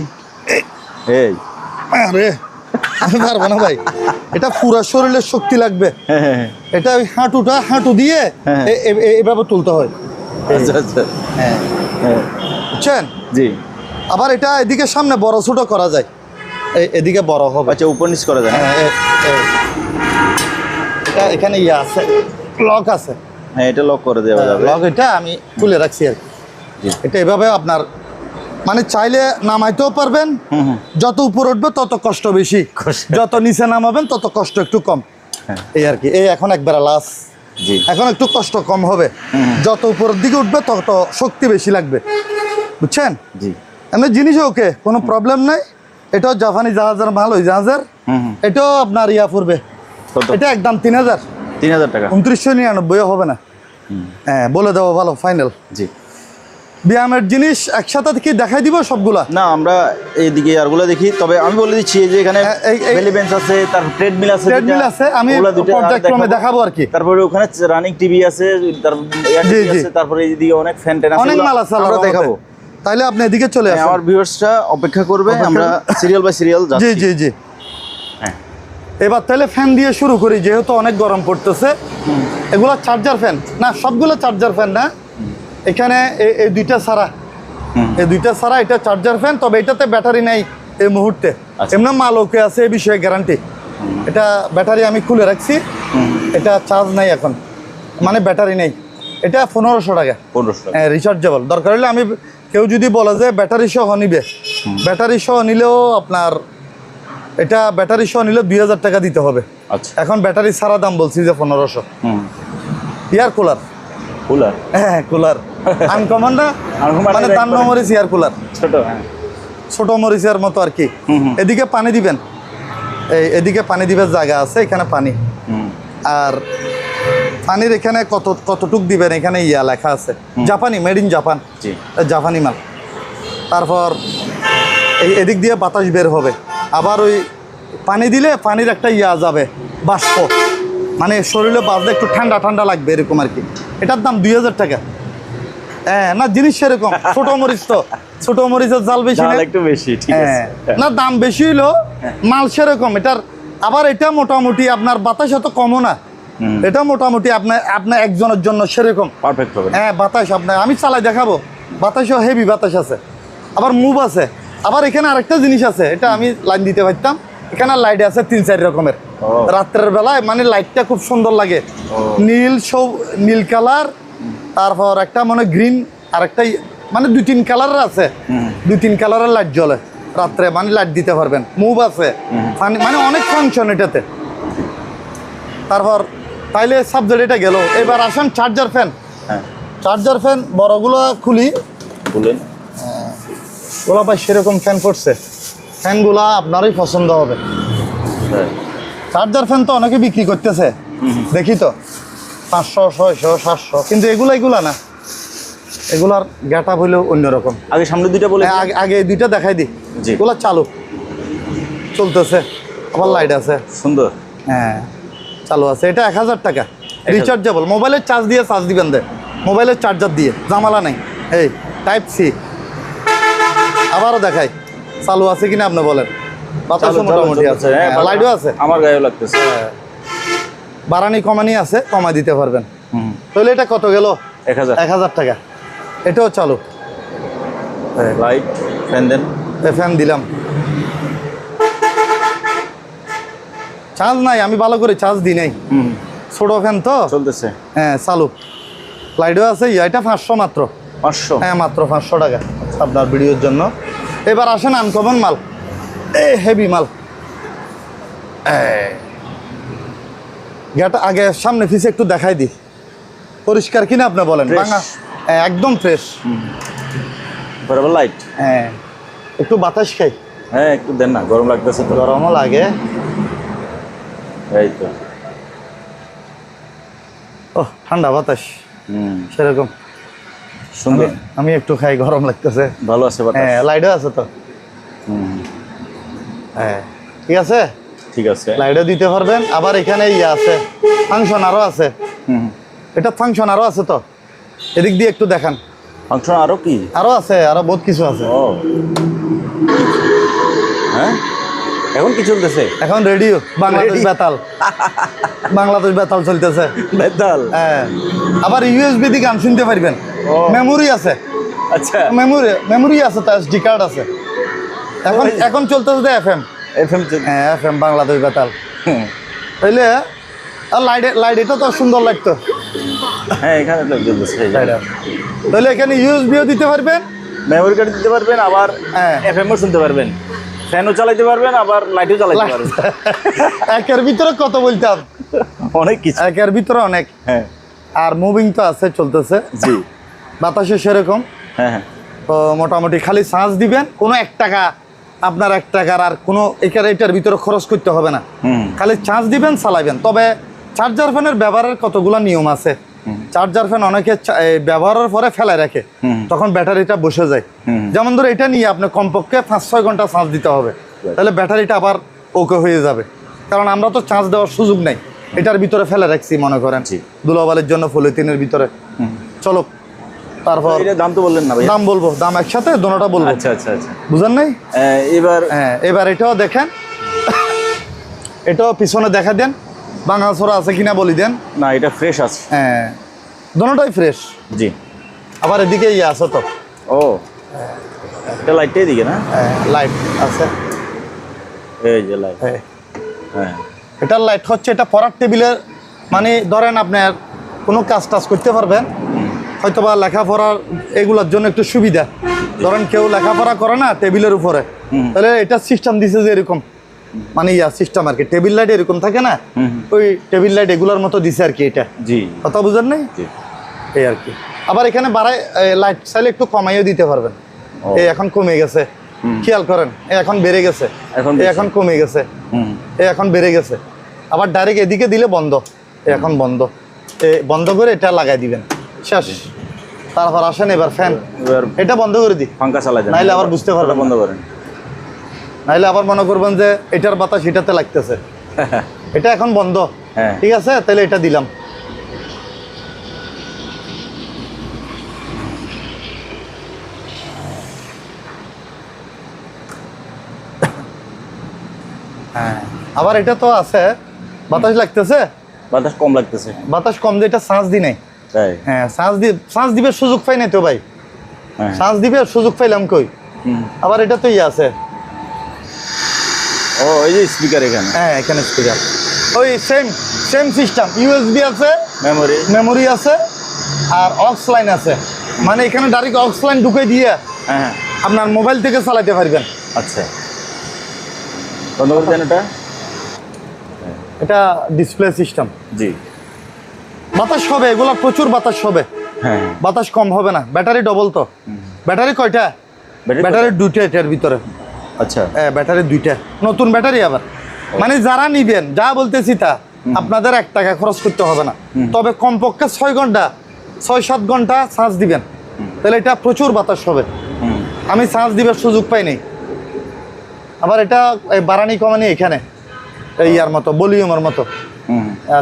এই আরে আমি পারবো না ভাই, এটা পুরো শরীরের শক্তি লাগবে। এটা ওই হাঁটু দিয়ে এভাবে তুলতে হয়। আচ্ছা আচ্ছা, হ্যাঁ, বুঝছেন। জি। আবার এটা এদিকে সামনে বড় ছোট করা যায়, এদিকে বড় হবে। আচ্ছা, উপর নিচ করা যায়। এটা এখানে আছে, লক আছে। হ্যাঁ, এটা লক করে দেওয়া যাবে। লক এটা আমি খুলে রাখছি আর কি। এটা এভাবে আপনার মানে চাইলে নামাইতেও পারবেন, যত উপরে উঠবে তত কষ্ট বেশি, যত নিচে নামাবেন তত কষ্ট একটু কম, এই আর কি। এই এখন একবার লাস, এখন একটু কষ্ট কম হবে, যত উপরের দিকে উঠবে তত শক্তি বেশি লাগবে, বুঝছেন। জি, এমনি জিনিস ওকে, কোনো প্রবলেম নাই। এটাও জাপানি জাহাজের মাল, ওই জাহাজের। এটাও আপনার পড়বে, এটা একদম 3,000 টাকা, 2999 হবে না। হ্যাঁ, বলে দেবো, ভালো ফাইনাল। জি। ব্যায়ামের জিনিস একসাথে কি দেখাই দিব সবগুলা? না, আমরা এইদিকে আরগুলো দেখি। তবে আমি বলে দিচ্ছি যে এখানে বেলি বেঞ্চ আছে, তারপর ট্রেডমিল আছে, আমি পর্যায়ক্রমে দেখাবো আর কি। তারপরে ওখানে রানিং টিভি আছে, তারপরে এইদিকে অনেক ফ্যান টেন আছে, অনেক মাল আছে, আমরা দেখাবো। তাহলে আপনি এদিকে চলে আসুন, আমার ভিউয়ার্সরা অপেক্ষা করবে, আমরা সিরিয়াল বাই সিরিয়াল যাচ্ছি। জি জি জি। হ্যাঁ, এবার তাহলে ফ্যান দিয়ে শুরু করি, যেহেতু অনেক গরম পড়তেছে। এগুলো চার্জার ফ্যান না, সবগুলো চার্জার ফ্যান না, এখানে এই দুইটা ছাড়া এই দুইটা ছাড়া এটা চার্জার ফ্যান, তবে এটাতে ব্যাটারি নাই এই মুহূর্তে। আচ্ছা। এমনি মাল ওকে আছে, এই বিষয়ে গ্যারান্টি। এটা ব্যাটারি আমি খুলে রাখছি, এটা চার্জ নাই এখন, মানে ব্যাটারি নেই। এটা 1500 টাকা, 1500 হ্যাঁ রিচার্জেবল। দরকার হলে আমি, কেউ যদি বলে যে ব্যাটারি সহ নিবে, ব্যাটারি সহ নিলেও আপনার এটা ব্যাটারি সহ নিলে 2000 টাকা দিতে হবে। আচ্ছা। এখন ব্যাটারি ছাড়া দাম বলছি যে 1500। এয়ার কুলার, কুলার, হ্যাঁ কুলার আনকমন না, Uncommon মানে দান একবারে। মরিচ এয়ার কুলার, ছোট, হ্যাঁ। ছোট মরিচের মতো আর কি। এদিকে পানি দিবেন, এদিকে পানি দিবেন, জায়গা আছে এখানে পানি। আর পানির এখানে কতটুক দিবেন এখানে ইয়া লেখা আছে, জাপানি, মেড ইন জাপান, জি। জাপানি মাল। তারপর এদিক দিয়ে বাতাস বের হবে, আবার ওই পানি দিলে পানির একটা ইয়া যাবে, বাষ্প, মানে শরীরে বাজলে একটু ঠান্ডা ঠান্ডা লাগবে এরকম আর কি। এটার দাম 2000 টাকা। হ্যাঁ না, জিনিস সেরকম, ছোট মরিচ তো, ছোট মরিচের জাল বেশি না, জাল একটু বেশি, ঠিক আছে। হ্যাঁ, না দাম বেশি হইলো, মাল সেরকম এটার। আবার এটা মোটামুটি আপনার বাতাস এত কমও না, এটা মোটামুটি আপনার একজনের জন্য সেরকম পারফেক্ট হবে। হ্যাঁ। বাতাস আপনার আমি চালাই দেখাবো, বাতাসও হেভি বাতাস আছে, আবার মুভ আছে। আবার এখানে আরেকটা জিনিস আছে, এটা আমি লাইন দিতে পারতাম, এখানে লাইট আছে 3-4 রকমের। রাত্রের বেলায় মানে লাইটটা খুব সুন্দর লাগে, নীল কালার, তারপর একটা মানে গ্রিন, আর একটা মানে 2-3 কালারের আছে, 2-3 কালারের লাইট জ্বলে রাত্রে, মানে লাইট দিতে পারবেন, মুভ আছে, মানে অনেক ফাংশন এটাতে। তারপর তাইলে সাবজেক্ট এটা গেল। এবার আসেন চার্জার ফ্যান। হ্যাঁ, চার্জার ফ্যান বড়গুলো খুলি, বলেন। ওলা ভাই সেরকম ফ্যান করছে, ফ্যানগুলা আপনারই পছন্দ হবে। হ্যাঁ। চার্জার ফ্যান তো অনেকে বিক্রি করতেছে, দেখি তো 500, 600, 700, কিন্তু এগুলা না, এগুলার গ্যাট আপ হইলেও অন্যরকম। আগে সামনে দুইটা বলে আগে এই দুইটা দেখাই দিই, জি। এগুলা চালু চলতেছে, আবার লাইট আছে, সুন্দর। হ্যাঁ চালু আছে। এটা 1000 টাকা, রিচার্জেবল। মোবাইলের চার্জ দিয়ে চার্জ দিবেন, মোবাইলের চার্জার দিয়ে, জামালা নাই। এই টাইপ সি। আবারও দেখাই চালু আছে কিনা আপনি বলেন। বাতাসও মোটামুটি আছে, লাইটও আছে, আমার গায়েও লাগতেছে। বাড়ানি কমানি আছে, কমাই দিতে পারবেন। তাহলে এটা কত গেল? 1000। 1000 টাকা। এটাও চালু, লাইট, ফ্যান দেন। ফ্যান দিলাম, চার্জ নাই, আমি ভালো করে চার্জ দিই নাই, ছোট ফ্যান তো চলতেছে। হ্যাঁ চালু, লাইটও আছে। এটা 500 মাত্র, 500। হ্যাঁ মাত্র 500 টাকা আপনার ভিডিওর জন্য। এবার আসেন আনকমন মাল, হেভি মাল। গেটা আগে সামনে পিছে একটু দেখাই দিই, পরিষ্কার কিনা আপনি বলেন। Fresh। বাংলা একদম ফ্রেশ। বরাবর লাইট। হ্যাঁ একটু বাতাস খাই, হ্যাঁ একটু দেন না, গরম লাগতেছে তো। গরমও লাগে। এই তো। ও ঠান্ডা বাতাস সেরকম। সুন্দর। আমি একটু খাই, গরম লাগতেছে। ভালো আছে বাতাস। হ্যাঁ লাইটও আছে তো। হ্যাঁ ঠিক আছে, ঠিক আছে। লাইটও দিতে পারবেন। আবার এখানে ইয়ে আছে, ফাংশন আরও আছে। এটা ফাংশন আরও আছে তো, এদিক দিয়ে একটু দেখান। ফাংশন আরো কি? আরও আছে, আরও বহুত কিছু আছে। ও হ্যাঁ, এখন কি চলতেছে? এখন রেডিও, বাংলাদেশ বেতাল, বাংলাদেশ বেতাল চলতেছে। বেতাল। হ্যাঁ, আবার ইউএসবি দিয়ে গান শুনতে পারবেন। মেমোরি আছে, আচ্ছা, মেমোরি আছে, তো এসডি কার্ড আছে। এখন চলতেছে এফএম। এফএম। হ্যাঁ এফএম, বাংলাদেশ বেতাল। তাইলে আর লাইট এটা তো সুন্দর লাগতো। হ্যাঁ এখানে চলতেছে। তাহলে এখানে ইউএসবিও দিতে পারবেন, মেমোরি কার্ড দিতে পারবেন, আবার হ্যাঁ এফএমও শুনতে পারবেন, ফ্যানও চালাতে পারবেন, আবার লাইটও চালাতে পারবেন। একের ভিতরে কত বলতাম, অনেক কিছু। একের ভিতরে অনেক। হ্যাঁ, আর মুভিং তো আছে, চলতেছে। জি। বাতাসে সেরকম। হ্যাঁ হ্যাঁ। তো মোটামুটি খালি চার্জ দিবেন, কোনো 1 টাকা আপনার 1 টাকার আর কোনো এটার ভিতরে খরচ করতে হবে না। খালি চার্জ দিবেন, চালাবেন। তবে চার্জার ফ্যানের ব্যবহারের কতগুলো নিয়ম আছে। চার্জার ফ্যান অনেকে ব্যবহারের পরে ফেলে রাখে, তখন ব্যাটারিটা বসে যায়। যেমন ধরো এটা নিয়ে আপনি কমপক্ষে 5-6 ঘন্টা চার্জ দিতে হবে, তাহলে ব্যাটারিটা আবার ওকে হয়ে যাবে। কারণ আমরা তো চার্জ দেওয়ার সুযোগ নেই, এটার ভিতরে ফেলে রাখছি মনে করেন দুলাবালের জন্য, পলিথিনের ভিতরে। চলো তারপর দাম তো বললেন না ভাই? দাম বলবো, দাম একসাথে দোনোটা বলবো। আচ্ছা আচ্ছা আচ্ছা, বুঝেন নাই? এবার হ্যাঁ এবার এটাও দেখেন, এটাও পিছনে দেখা দেন, ভাঙাচোরা আছে কিনা বলি দেন। না, এটা ফ্রেশ আছে। হ্যাঁ দোনোটাই ফ্রেশ। জি। আবার এদিকে ইয়ে আছে তো। ও এটা লাইটটাই দিকে না? লাইট আছে, এই যে লাইট। এই। হ্যাঁ এটার লাইট হচ্ছে, এটা পড়ার টেবিলের, মানে ধরেন আপনার কোনো কাজ টাজ করতে পারবেন, হয়তোবা লেখাপড়ার এগুলোর জন্য একটু সুবিধা। ধরেন কেউ লেখাপড়া করে না টেবিলের উপরে, তাহলে এটা সিস্টেম দিছে যে এরকম, মানে সিস্টেম আর কি, টেবিল লাইট এরকম থাকে না, ওই টেবিল লাইট এগুলোর মতো দিছে আর কি। এটা জি, কথা বুঝেন নাই? জি। এই আর কি। আবার এখানে বাড়ায় লাইট চাইলে একটু কমাইও দিতে পারবেন। এই এখন কমে গেছে, খেয়াল করেন, এখন বেড়ে গেছে, এখন কমে গেছে, এখন বেড়ে গেছে। আবার ডাইরেক্ট এদিকে দিলে বন্ধ, এখন বন্ধ, বন্ধ করে এটা লাগাই দিবেন, শেষ। তারপর আসেন এবার ফ্যান, এটা বন্ধ করে দিই, পাঙ্খা চালাই দেন, নাইলে আবার বুঝতে পারবেন, বন্ধ করেন, নাইলে আবার মনে করবেন যে এটার বাতাস এটাতে লাগতেছে। এটা এখন বন্ধ, ঠিক আছে, তাহলে এটা দিলাম। হ্যাঁ, আবার এটা তো আছে, বাতাস লাগতেছে, বাতাস কম লাগতেছে, বাতাস কম দিয়ে এটা শ্বাস দি নাই। তাই? হ্যাঁ, শ্বাস দিবে সুযোগ পাই নাই তো ভাই, শ্বাস দিবে সুযোগ পাইলাম কই। আবার এটা তো আছে, ও এই যে স্পিকার এখানে, হ্যাঁ এখানে স্পিকার, ওই সেম সিস্টেম, ইউএসবি আছে, মেমোরি আছে, আর অক্স লাইন আছে, মানে এখানে ডাইরেক্ট অক্স লাইন ঢুকে দিয়ে আপনার মোবাইল থেকে চালাতে পারবেন। আচ্ছা, বন্ধ করে দেন এটা। এটা ডিসপ্লে সিস্টেম। জি, বাতাস হবে, এগুলা প্রচুর বাতাস হবে, হ্যাঁ, বাতাস কম হবে না। ব্যাটারি ডবল তো, ব্যাটারি কয়টা? ব্যাটারি দুইটা এটার ভিতরে। আচ্ছা, হ্যাঁ, ব্যাটারি দুইটা, নতুন ব্যাটারি। আবার মানে যারা নিবেন, যা বলতেছি তা আপনাদের 1 টাকা খরচ করতে হবে না, তবে কমপক্ষে 6 ঘন্টা 6-7 ঘন্টা চার্জ দিবেন, তাহলে এটা প্রচুর বাতাস হবে। আমি চার্জ দিবার সুযোগ পাইনি। আবার এটা বাড়ানি কমানি এখানে এই ইয়ার মতো, ভলিউমের মতো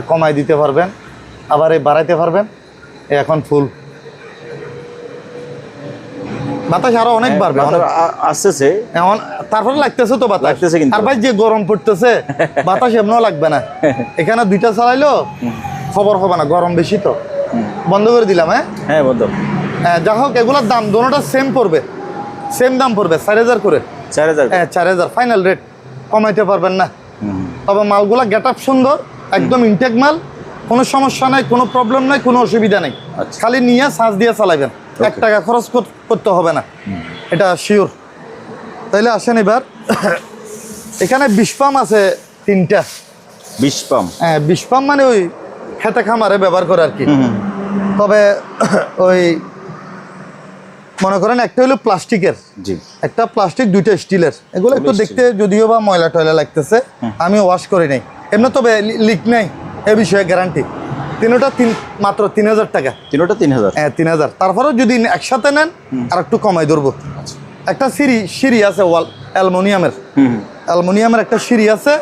কমাই দিতে পারবেন, আবার এই বাড়াইতে পারবেন। এখন ফুল বাতাস আরো অনেক বাড়বে, আসতেছে, তারপরে লাগতেছে তো বাতাস লাগতেছে, কিন্তু আর ভাই যে গরম পড়তেছে বাতাস এমনও লাগবে না। এখানে দুইটা চালাইলো খবর হবে না, গরম বেশি তো। বন্ধ করে দিলাম। হ্যাঁ বন্ধ। যা হোক, এগুলোর দাম দোনোটা সেম পড়বে, সেম দাম পড়বে, 4000 করে। 4000? হ্যাঁ, 4000 ফাইনাল রেট, কমাইতে পারবেন না। তবে মালগুলা গেট আপ সুন্দর, একদম ইনটেক মাল, কোনো সমস্যা নাই, কোনো প্রবলেম নাই, কোনো অসুবিধা নেই। খালি নিয়ে চার্জ দিয়ে চালাবেন, 1 টাকা খরচ করতে হবে না, এটা শিওর। তাইলে আসেন এবার, এখানে 20 পাম্প আছে 3টা। 20 পাম্প? হ্যাঁ, 20 পাম্প মানে ওই খেতে খামারে ব্যবহার করে আর কি। তবে ওই মনে করেন একটা হলো প্লাস্টিকের, একটা প্লাস্টিক, দুইটা স্টিলের। এগুলো একটু দেখতে যদিও বা ময়লা টয়লা লাগতেছে, আমি ওয়াশ করি নাই এমনি, তবে লিক নাই এ বিষয়ে গ্যারান্টি। তিনোটা মাত্র 3000 টাকা। তিনোটা 3000? হ্যাঁ, 3000। তারপরেও যদি একসাথে নেন আর একটু কমাই ধরবো। একটা সিঁড়ি আছে ওয়াল, অ্যালুমিনিয়ামের একটা সিঁড়ি আছে,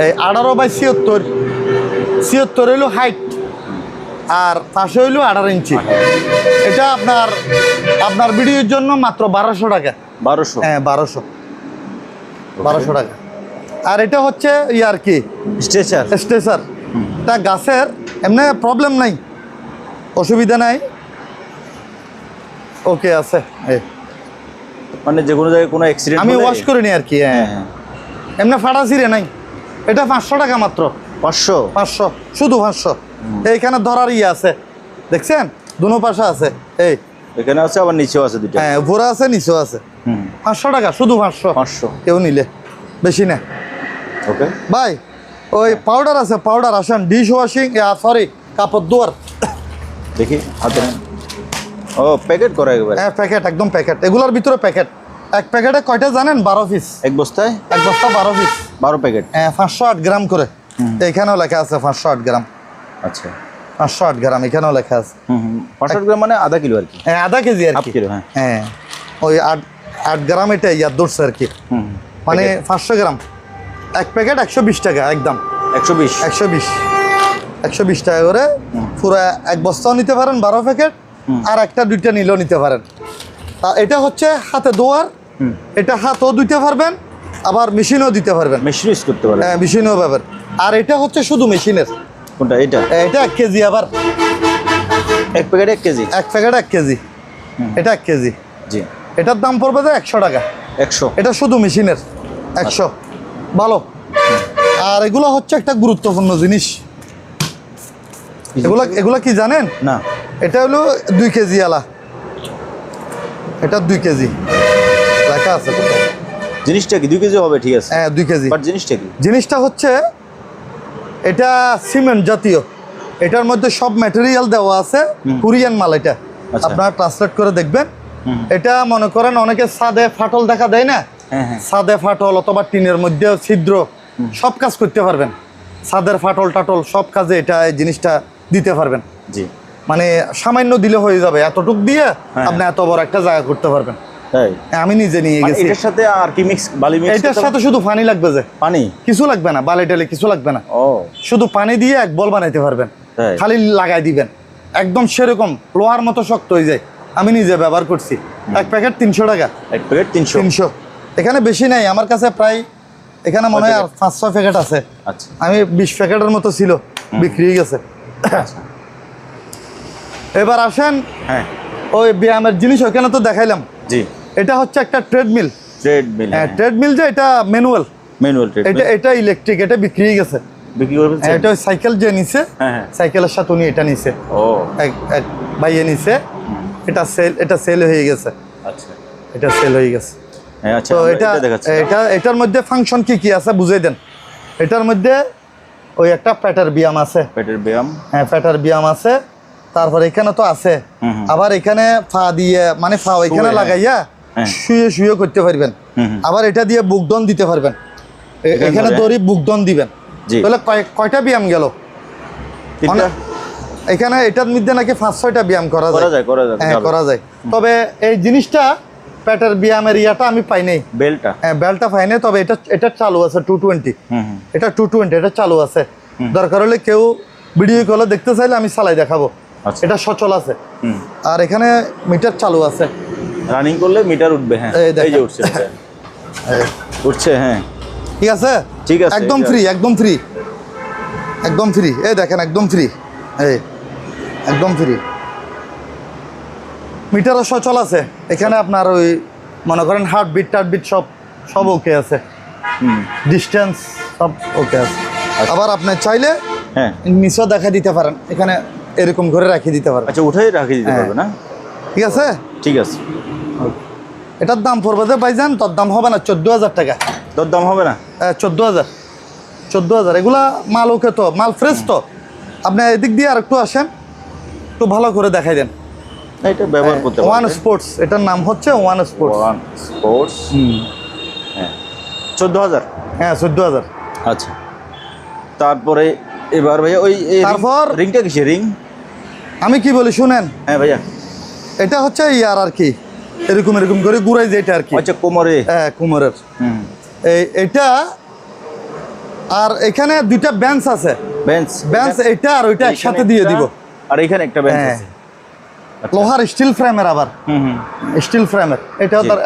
এই 18/76 হইলো হাইট, আর পাশে হইলো 18 ইঞ্চি। এটা আপনার ভিডিওর জন্য মাত্র 1200 টাকা। 1200? হ্যাঁ, 1200 টাকা। আর এটা হচ্ছে আর কি স্ট্রেচার, এটা গাছের, এমনি প্রবলেম নাই, অসুবিধা নাই, ওকে আছে। মানে যে কোনো জায়গায় কোনো অ্যাক্সিডেন্ট আমি ওয়াশ করে নিই আর কি। হ্যাঁ, এমনি ফাটা ছিঁড়ে নাই। এটা 500 টাকা মাত্র। 500 শুধু 500। এইখানে ধরার আছে, দেখছেন, দুনো পাশে আছে। এই এখানে আছে, আবার নিচেও আছে দুটো। হ্যাঁ, উপরে আছে, নিচেও আছে। 500 টাকা, শুধু 500। কেউ নিলে বেশি না। ওকে ভাই, ওই পাউডার আছে, পাউডার আসেন, ডিশ ওয়াশিং, সরি, কাপড় ধোয়ার। দেখি হাতে। ও, প্যাকেট করা একবার? হ্যাঁ, প্যাকেট, একদম প্যাকেট। এগুলোর ভিতরে প্যাকেট, এক প্যাকেটে কয়টা জানেন? 12 পিস। এক বস্তায়? এক বস্তা 12 পিস, 12 প্যাকেট। হ্যাঁ, 508 গ্রাম করে। এখানেও লেখা আছে 508 গ্রাম। আচ্ছা, 508 গ্রাম এখানেও লেখা আছে। 508 গ্রাম মানে আধা কিলো আর কি? হ্যাঁ, আধা কেজি আর কি। হ্যাঁ, ওই 8 গ্রাম এটা ইয়াদ ধরছে আর কি, মানে 500 গ্রাম। এক প্যাকেট 120 টাকা একদম। 120 টাকা করে পুরো এক বস্তাও নিতে পারেন, 12 প্যাকেট, আর একটা দুইটা নিলেও নিতে পারেন। তা এটা হচ্ছে হাতে ধোয়ার, এটা হাতও দিতে পারবেন, আবার মেশিনও দিতে পারবেন, মেশিন ইউজ করতে পারবেন। হ্যাঁ, মেশিনও পাবেন। আর এটা হচ্ছে শুধু মেশিনের। কোনটা? এটা 1 কেজি। আবার এক প্যাকেট 1 কেজি? এক প্যাকেট 1 কেজি, এটা 1 কেজি। জি, এটার দাম পড়বে যে 100 টাকা। 100। এটা শুধু মেশিনের 100। ভালো। আর এগুলো হচ্ছে একটা গুরুত্বপূর্ণ জিনিস। এগুলা কি জানেন? না। এটা হলো 2 কেজি আলা। এটা 2 কেজি লেখা আছে কোথাও। জিনিসটা কি 2 কেজি হবে? ঠিক আছে। হ্যাঁ 2 কেজি। বাট জিনিসটা কি? জিনিসটা হচ্ছে এটা সিমেন্ট জাতীয়। এটার মধ্যে সব ম্যাটেরিয়াল দেওয়া আছে, কোরিয়ান মাল এটা। আচ্ছা। আপনারা ট্রান্সলেট করে দেখবেন। এটা মনে করেন অনেকে ছাদে ফাটল দেখা দেয় না, হ্যাঁ হ্যাঁ। ছাদে ফাটল অথবা টিনের মধ্যে ছিদ্র, সব কাজ করতে পারবেন। ছাদের ফাটল টাটল সব কাজে এটা এই জিনিসটা দিতে পারবেন। জি। মানে সামান্য দিলে হয়ে যাবে, এতটুক দিয়ে হ্যাঁ। আপনি এত বড় একটা জায়গা করতে পারবেন। তাই? আমি নিজে নিয়ে মানে গেছি। এটার সাথে আর কি মিক্স, বালি মিক্স? এটার সাথে শুধু পানি লাগবে, যে পানি, কিছু লাগবে না, বালি টালি কিছু লাগবে না। ও শুধু পানি দিয়ে এক বল বানাইতে পারবেন, তাই? খালি লাগাই দিবেন, একদম সেরকম লোহার মতো শক্ত হয়ে যায়। আমি নিজে ব্যবহার করছি। এক প্যাকেট 300 টাকা। এক প্যাকেট 300? 300। এখানে বেশি নাই আমার কাছে, প্রায় এখানে মনে হয় আর 5-6 প্যাকেট আছে। আচ্ছা। আমি 20 প্যাকেটের মতো ছিল, বিক্রি হয়ে গেছে। এবার আসেন, হ্যাঁ ওই ব্যায়ামের জিনিস ওখানে তো দেখাইলাম। জি। এটা হচ্ছে একটা ট্রেডমিল। ট্রেডমিল? হ্যাঁ ট্রেডমিল, যে এটা ম্যানুয়াল, ম্যানুয়াল ট্রেডমিল। এটা ইলেকট্রিক, এটা বিক্রি হয়ে গেছে। বিক্রি করে ফেলছেন? এটা ওই সাইকেল যে নিছে, হ্যাঁ হ্যাঁ। সাইকেলের সাথে উনি এটা নিছে, ও এক ভাইয়ে নিছে। এটা সেল হয়ে গেছে, আচ্ছা। এটা সেল হয়ে গেছে। হ্যাঁ আচ্ছা, তো এটা দেখাচ্ছি। এটার মধ্যে ফাংশন কি কি আছে বুঝাই দেন। এটার মধ্যে ওই একটা পেটের ব্যায়াম আছে। পেটের ব্যায়াম? হ্যাঁ পেটের ব্যায়াম আছে। তারপর এখানে তো আছে, আবার এখানে ফা দিয়ে, মানে ফা এখানে লাগাইয়া শুয়ে শুয়ে করতে পারবেন। আবার এটা দিয়ে বুকডন দিতে পারবেন, এখানে দড়ি বুকডন দিবেন। তাহলে কয়টা ব্যায়াম গেল? এখানে এটার মধ্যে নাকি 5-6টা ব্যায়াম করা যায়। হ্যাঁ করা যায়। তবে এই জিনিসটা পেটের ব্যায়ামের ইয়াটা আমি পাই নাই, বেলটা। হ্যাঁ বেলটা পাই নাই। তবে এটা চালু আছে 220। এটা 220, এটা চালু আছে। দরকার হলে কেউ ভিডিও কলে দেখতে চাইলে আমি চালাই দেখাবো। এটা সচল আছে। আর এখানে মিটার চালু আছে, রানিং করলে মিটার উঠবে। হ্যাঁ এই যে উঠছে, উঠছে। হ্যাঁ ঠিক আছে, ঠিক আছে। একদম ফ্রি, একদম ফ্রি, একদম ফ্রি। এই দেখেন একদম ফ্রি, এই একদম ফ্রি। মিটারও সচল আছে। এখানে আপনার ওই মনে করেন হার্টবিট টার্টবিট সব ওকে আছে, ডিস্টেন্স সব ওকে আছে। আবার আপনি চাইলে হ্যাঁ নিচেও দেখা দিতে পারেন, এখানে এরকম করে রাখিয়ে দিতে পারেন। আচ্ছা, উঠেই রাখিয়ে দিতে পারবে না? ঠিক আছে, ঠিক আছে। এটার দাম পড়বে যে ভাইজান, তোর দাম হবে না 14,000 টাকা। তোর দাম হবে না? 14,000। এগুলা মাল ওকে, তো মাল ফ্রেশ। তো আপনি এদিক দিয়ে আর একটু আসেন, একটু ভালো করে দেখাই দেন। এটা ব্যবহার করতে পারবে। ওয়ান স্পোর্টস, এটার নাম হচ্ছে ওয়ান স্পোর্টস। One sports. হ্যাঁ 14,000। হ্যাঁ 14,000। আচ্ছা, তারপরে এবার ভাইয়া ওই তারপর রিংটা কিসের রিং? আমি কি বলি শুনেন। হ্যাঁ ভাইয়া, এটা হচ্ছে ইয়ার আর কি, এরকম এরকম করে ঘুরাই যেটা আর কি। আচ্ছা, কোমরে? হ্যাঁ কোমরের। এইটা। আর এখানে 2টা বেঞ্চ আছে। বেঞ্চ এটা আর ওইটা একসাথে দিয়ে দিব। আর এখানে একটা বেঞ্চ আছে, লোহার স্টিল ফ্রেমের। আবার স্টিল ফ্রেমের। এটাও তার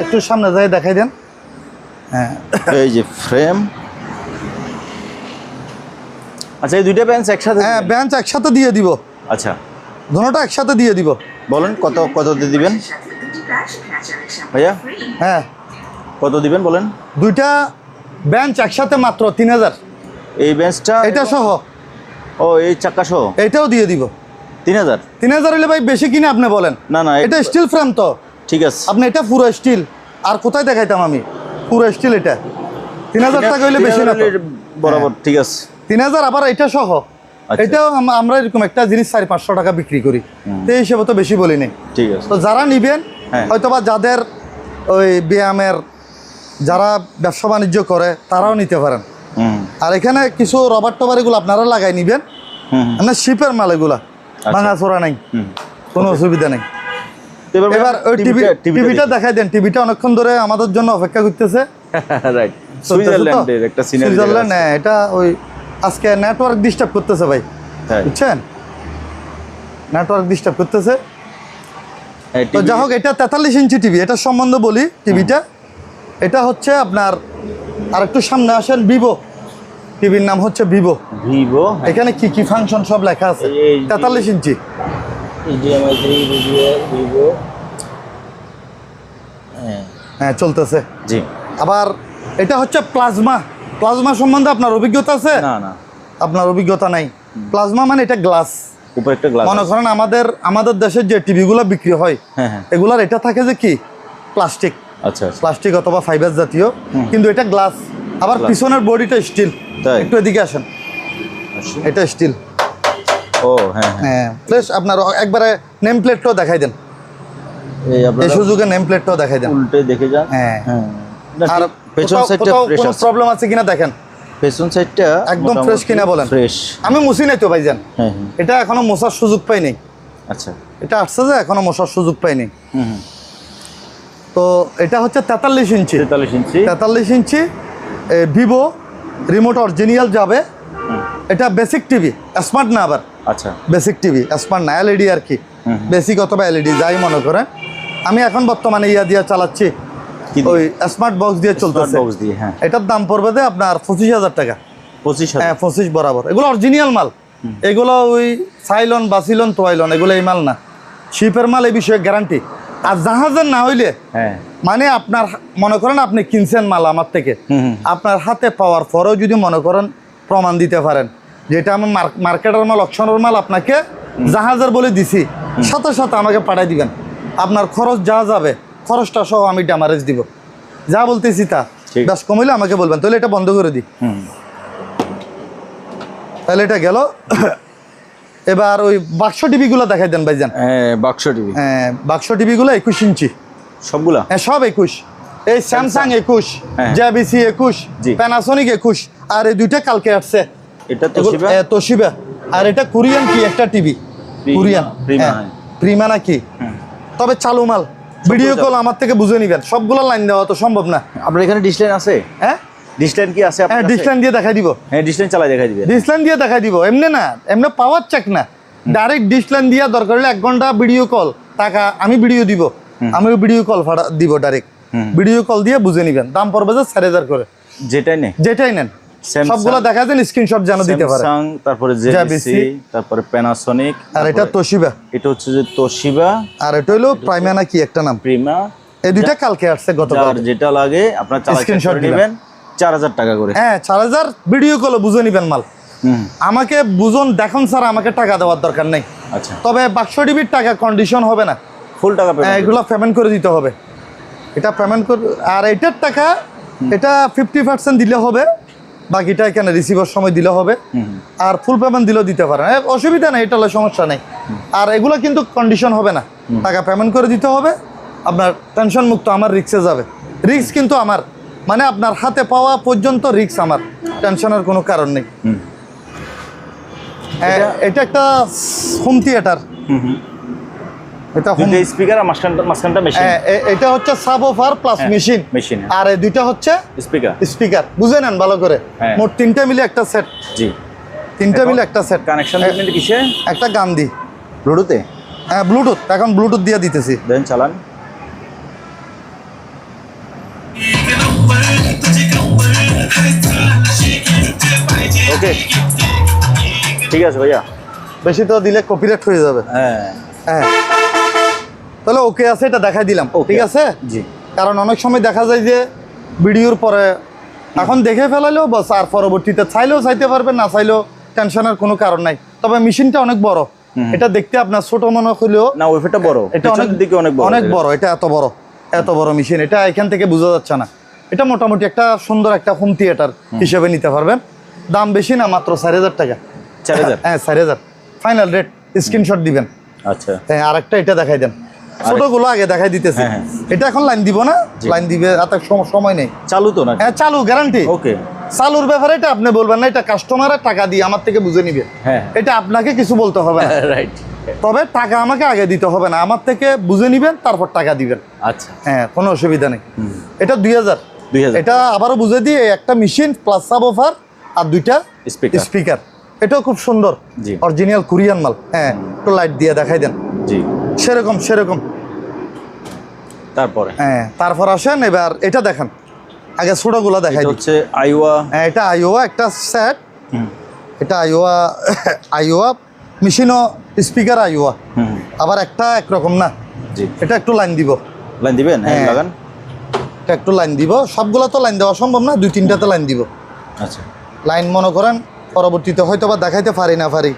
একটু সামনে যাই দেখাই দেন। হ্যাঁ এই যে ফ্রেম। আচ্ছা, এই 2টা বেঞ্চ একসাথে? হ্যাঁ বেঞ্চ একসাথে দিয়ে দিব। আচ্ছা, দুটোটা একসাথে দিয়ে দিব। বলেন কত দিয়ে দিবেন ভাইয়া? হ্যাঁ কত দিবেন বলেন? 2টা বেঞ্চ একসাথে মাত্র 3,000। এই বেঞ্চটা এটা সহ? ও এই চাকা সহ? এটাও দিয়ে দিব। 3,000? 3,000 হলে ভাই বেশি কিনে আপনি বলেন। না না, এটা স্টিল ফ্রেম তো। ঠিক আছে। আপনি এটা পুরো স্টিল, আর কোথায় দেখাইতাম আমি? পুরো স্টিল। এটা 3,000 টাকা হইলে বেশি না তো? বরাবর ঠিক আছে। 3,000 আবার এটা সহ। এটাও আমরা এরকম একটা জিনিস 400-500 টাকা বিক্রি করি, তো এই হিসেবে তো বেশি বলি নাই। ঠিক আছে। তো যারা নিবেন, হয়তোবা যাদের ওই ব্যায়ামের যারা ব্যবসা বাণিজ্য করে তারাও নিতে পারেন। আর এখানে কিছু রবার টবার এগুলো আপনারা লাগাই নিবেন। আপনার শিপের মাল এগুলা, ভাঙা চোরা নাই, কোনো অসুবিধা নেই। এবার ওই টিভিটা দেখাই দেন। টিভিটা অনেকক্ষণ ধরে আমাদের জন্য অপেক্ষা করতেছে। রাইট, সুইজারল্যান্ডের একটা সিনারি। সুইজারল্যান্ড। হ্যাঁ, এটা ওই আজকে নেটওয়ার্ক ডিস্টার্ব করতেছে ভাই, বুঝছেন? নেটওয়ার্ক ডিস্টার্ব করতেছে। তো যাই হোক, এটা 43 ইঞ্চি টিভি। এটার সম্বন্ধে বলি। টিভিটা এটা হচ্ছে আপনার, আর একটু সামনে আসেন, ভিভো টিভির নাম হচ্ছে ভিভো। এখানে কি কি ফাংশন সব লেখা আছে। 43 ইঞ্চি। হ্যাঁ চলতেছে। জি। আবার এটা হচ্ছে প্লাজমা। প্লাজমা সম্বন্ধে আপনার অভিজ্ঞতা আছে? না না, আপনার অভিজ্ঞতা নাই। প্লাজমা মানে এটা গ্লাস, উপরে একটা গ্লাস। মনে করেন আমাদের দেশের যে টিভিগুলো বিক্রি হয় হ্যাঁ হ্যাঁ। এগুলার এটা থাকে যে কি প্লাস্টিক, আচ্ছা আচ্ছা। প্লাস্টিক অথবা ফাইবার জাতীয়, কিন্তু এটা গ্লাস। আবার Glass। পিছনের বডিটা স্টিল। তাই? একটু এদিকে আসেন, আচ্ছা। এটা স্টিল। ও হ্যাঁ হ্যাঁ। হ্যাঁ প্লেস আপনার একবারে নেম প্লেটটাও দেখাই দেন, এই এই আপনারা সুযোগে নেম প্লেটটাও দেখাই দেন। উল্টে দেখে যান। হ্যাঁ। হ্যাঁ। আর পেছন সাইডটা ফ্রেশ কোনো আছে। প্রবলেম আছে কিনা দেখেন, পেছন সাইডটা একদম ফ্রেশ কিনা বলেন। ফ্রেশ। আমি মুছি নাই তো ভাইজান, হ্যাঁ হ্যাঁ। এটা এখনো মোছার সুযোগ পাইনি। আচ্ছা। এটা আসছে যে এখনো মোছার সুযোগ পাইনি। হুম হুম। তো এটা হচ্ছে 43 ইঞ্চি। 43 ইঞ্চি। 43 ইঞ্চি ভিভো, রিমোট অরিজিনাল যাবে। এটা বেসিক টিভি, স্মার্ট না আবার। আচ্ছা। বেসিক টিভি, স্মার্ট না, এলইডি আর কি। বেসিক অথবা এলইডি যাই মনে করেন। আমি এখন বর্তমানে ইয়া দিয়ে চালাচ্ছি, কি দিয়ে? ওই স্মার্ট বক্স দিয়ে চলতেছে। বক্স দিয়ে, হ্যাঁ। এটার দাম পড়বে যে আপনার 25,000 টাকা। 25,000। হ্যাঁ 25 বরাবর। এগুলো অরিজিনাল মাল, এগুলো ওই সাইলন বাসিলন তোয়াইলন এগুলো এই মাল না, শিপের মাল, এই বিষয়ে গ্যারান্টি। আর জাহাজের না হইলে হ্যাঁ। মানে আপনার মনে করেন আপনি কিনছেন মাল আমার থেকে, আপনার হাতে পাওয়ার পরেও যদি মনে করেন প্রমাণ দিতে পারেন যেটা আমি মার্কেটের মাল, অকশনের মাল আপনাকে জাহাজের বলে দিছি, সাথে সাথে আমাকে পাঠাই দিবেন। আপনার খরচ যা যাবে খরচটা সহ আমি ড্যামারেজ দিব, যা বলতেছি তা। ঠিক। ব্যাস কমিলে আমাকে বলবেন, তাহলে এটা বন্ধ করে দিই। তাহলে এটা গেল। এবার ওই বাক্স টিভিগুলো দেখাই দেন ভাইজান। হ্যাঁ, বাক্স টিভি। হ্যাঁ বাক্স টিভিগুলো 21 ইঞ্চি সবগুলা? হ্যাঁ সব 21। এই স্যামসাং 21, হ্যাঁ। জেবিসি 21, জি। প্যানাসোনিক 21, আর এই দুইটা কালকে আসছে। এটা তোশিবা? তোশিবা। আর এটা কোরিয়ান কি একটা টিভি, কোরিয়ান প্রিমা। প্রিমা নাকি, তবে চালু মাল। ভিডিও কল আমার থেকে বুঝে নিবেন, সবগুলো লাইন দেওয়া তো সম্ভব না। আপনার এখানে ডিসলাইন আছে? হ্যাঁ ডিসলাইন কি আছে হ্যাঁ আপনার কাছে? ডিসলাইন দিয়ে দেখাই দিব। হ্যাঁ, ডিসলাইন চালাই দেখাই দিবেন। ডিসলাইন দিয়ে দেখাই দিব, এমনি না, এমনি পাওয়ার চেক না, ডাইরেক্ট ডিসলাইন দিয়ে দরকার হলে 1 ঘন্টা ভিডিও কল টাকা আমি ভিডিও দিব, আমি ভিডিও কল দিব ডাইরেক্ট। ভিডিও কল দিয়ে বুঝে নিবেন, দাম পড়বে যে 4,000 করে। যেটাই নেই, যেটাই নেন Samsung, সবগুলো দেখা যায়, স্ক্রিনশট যেন দিতে পারে। স্যামসাং, তারপরে জেবিসি, তারপরে প্যানাসোনিক, আর এটা তোশিবা, এটা হচ্ছে যে তোশিবা, আর এটা হলো প্রাইমা না কি একটা নাম। প্রিমা। এই দুইটা কালকে আসছে গতকাল। যার যেটা লাগে আপনার চালাই Screenshot করে নেবেন, 4,000 টাকা করে। হ্যাঁ 4,000 ভিডিও কলে বুঝে নিবেন মাল। আমাকে বুঝুন দেখুন স্যার, আমাকে টাকা দেওয়ার দরকার নেই। আচ্ছা। তবে বাক্স টিভির টাকা কন্ডিশন হবে না, ফুল টাকা পেমেন্ট। এগুলো পেমেন্ট করে দিতে হবে। এটা পেমেন্ট করে, আর এটার টাকা এটা 50% দিলে হবে, বাকিটা এখানে রিসিভার সময় দিলে হবে। আর ফুল পেমেন্ট দিলেও দিতে পারেন, অসুবিধা নেই, এটা হলে সমস্যা নেই। আর এগুলো কিন্তু কন্ডিশন হবে না, টাকা পেমেন্ট করে দিতে হবে। আপনার টেনশন মুক্ত, আমার রিক্সে যাবে। রিক্স কিন্তু আমার, মানে আপনার হাতে পাওয়া পর্যন্ত রিক্স আমার, টেনশনের কোনো কারণ নেই। এটা একটা হোম থিয়েটার, এটা হোম। দুটো স্পিকার আর মাঝখানটা মেশিন। এটা হচ্ছে সাবওফার প্লাস মেশিন। মেশিন। আর এই দুইটা হচ্ছে স্পিকার। স্পিকার, বুঝে নেন ভালো করে। হ্যাঁ। মোট 3টে মিলে একটা সেট। জি। 3টে মিলে একটা সেট। কানেকশন দিবেন কিসে? একটা গান দি, ব্লুটুথে? হ্যাঁ ব্লুটুথ, এখন ব্লুটুথ দিয়ে দিতেছি। দেন চালান। ওকে, ঠিক আছে ভাইয়া। বেশি তো দিলে কপিরাইট হয়ে যাবে। হ্যাঁ হ্যাঁ তাহলে ওকে আছে, এটা দেখাই দিলাম। Okay. ঠিক আছে জি। কারণ অনেক সময় দেখা যায় যে ভিডিওর পরে এখন দেখে ফেলাইলেও বস, আর পরবর্তীতে চাইলেও চাইতে পারবেন, না চাইলেও টেনশনের কোনো কারণ নাই। তবে মেশিনটা অনেক বড়, এটা দেখতে আপনার ছোট মনে হলেও না, ওয়েফারটা বড়, এটা অনেক দিকে অনেক বড়, অনেক বড়। এটা এত বড় মেশিন, এটা এখান থেকে বোঝা যাচ্ছে না। এটা মোটামুটি একটা সুন্দর একটা হোম থিয়েটার হিসেবে নিতে পারবেন। দাম বেশি না, মাত্র 4,000 টাকা। 4,000? হ্যাঁ 4,000 ফাইনাল রেট, স্ক্রিনশট দিবেন। আচ্ছা। হ্যাঁ আরেকটা এটা দেখাই দেন, ছোটগুলো আগে দেখাই দিতেছি। হ্যাঁ। এটা এখন লাইন দিব না, লাইন দিবে এত সময় নেই। চালু তো না? হ্যাঁ চালু, গ্যারান্টি। ওকে। চালুর ব্যাপারে এটা আপনি বলবেন না, এটা কাস্টমারের টাকা দিয়ে আমার থেকে বুঝে নিবে। হ্যাঁ। এটা আপনাকে কিছু বলতে হবে না। রাইট। তবে টাকা আমাকে আগে দিতে হবে না, আমার থেকে বুঝে নিবেন, তারপর টাকা দিবেন। আচ্ছা। হ্যাঁ কোনো অসুবিধা নেই। এটা 2,000। 2,000। এটা আবারও বুঝে দিয়ে একটা মেশিন প্লাস সাবওফার আর 2টা স্পিকার। স্পিকার। এটাও খুব সুন্দর, জি। অরিজিনাল কোরিয়ান মাল। হ্যাঁ একটু লাইট দিয়ে দেখাই দেন। জি। সেরকম। তারপরে হ্যাঁ তারপর আসেন, এবার এটা দেখেন, আগে ছোটগুলো দেখাই এটা দিই। হচ্ছে আইওয়া। হ্যাঁ এটা আইওয়া একটা সেট। এটা আইওয়া মেশিনও স্পিকার আইওয়া, আবার একটা একরকম না। জি। এটা একটু লাইন দিব। লাইন দিবেন? হ্যাঁ, হ্যাঁ। লাগান। একটা একটু লাইন দিব, সবগুলো তো লাইন দেওয়া সম্ভব না, 2-3টাতে লাইন দিব। আচ্ছা লাইন মনে করেন পরবর্তীতে হয়তো বা দেখাইতে পারি না পারি,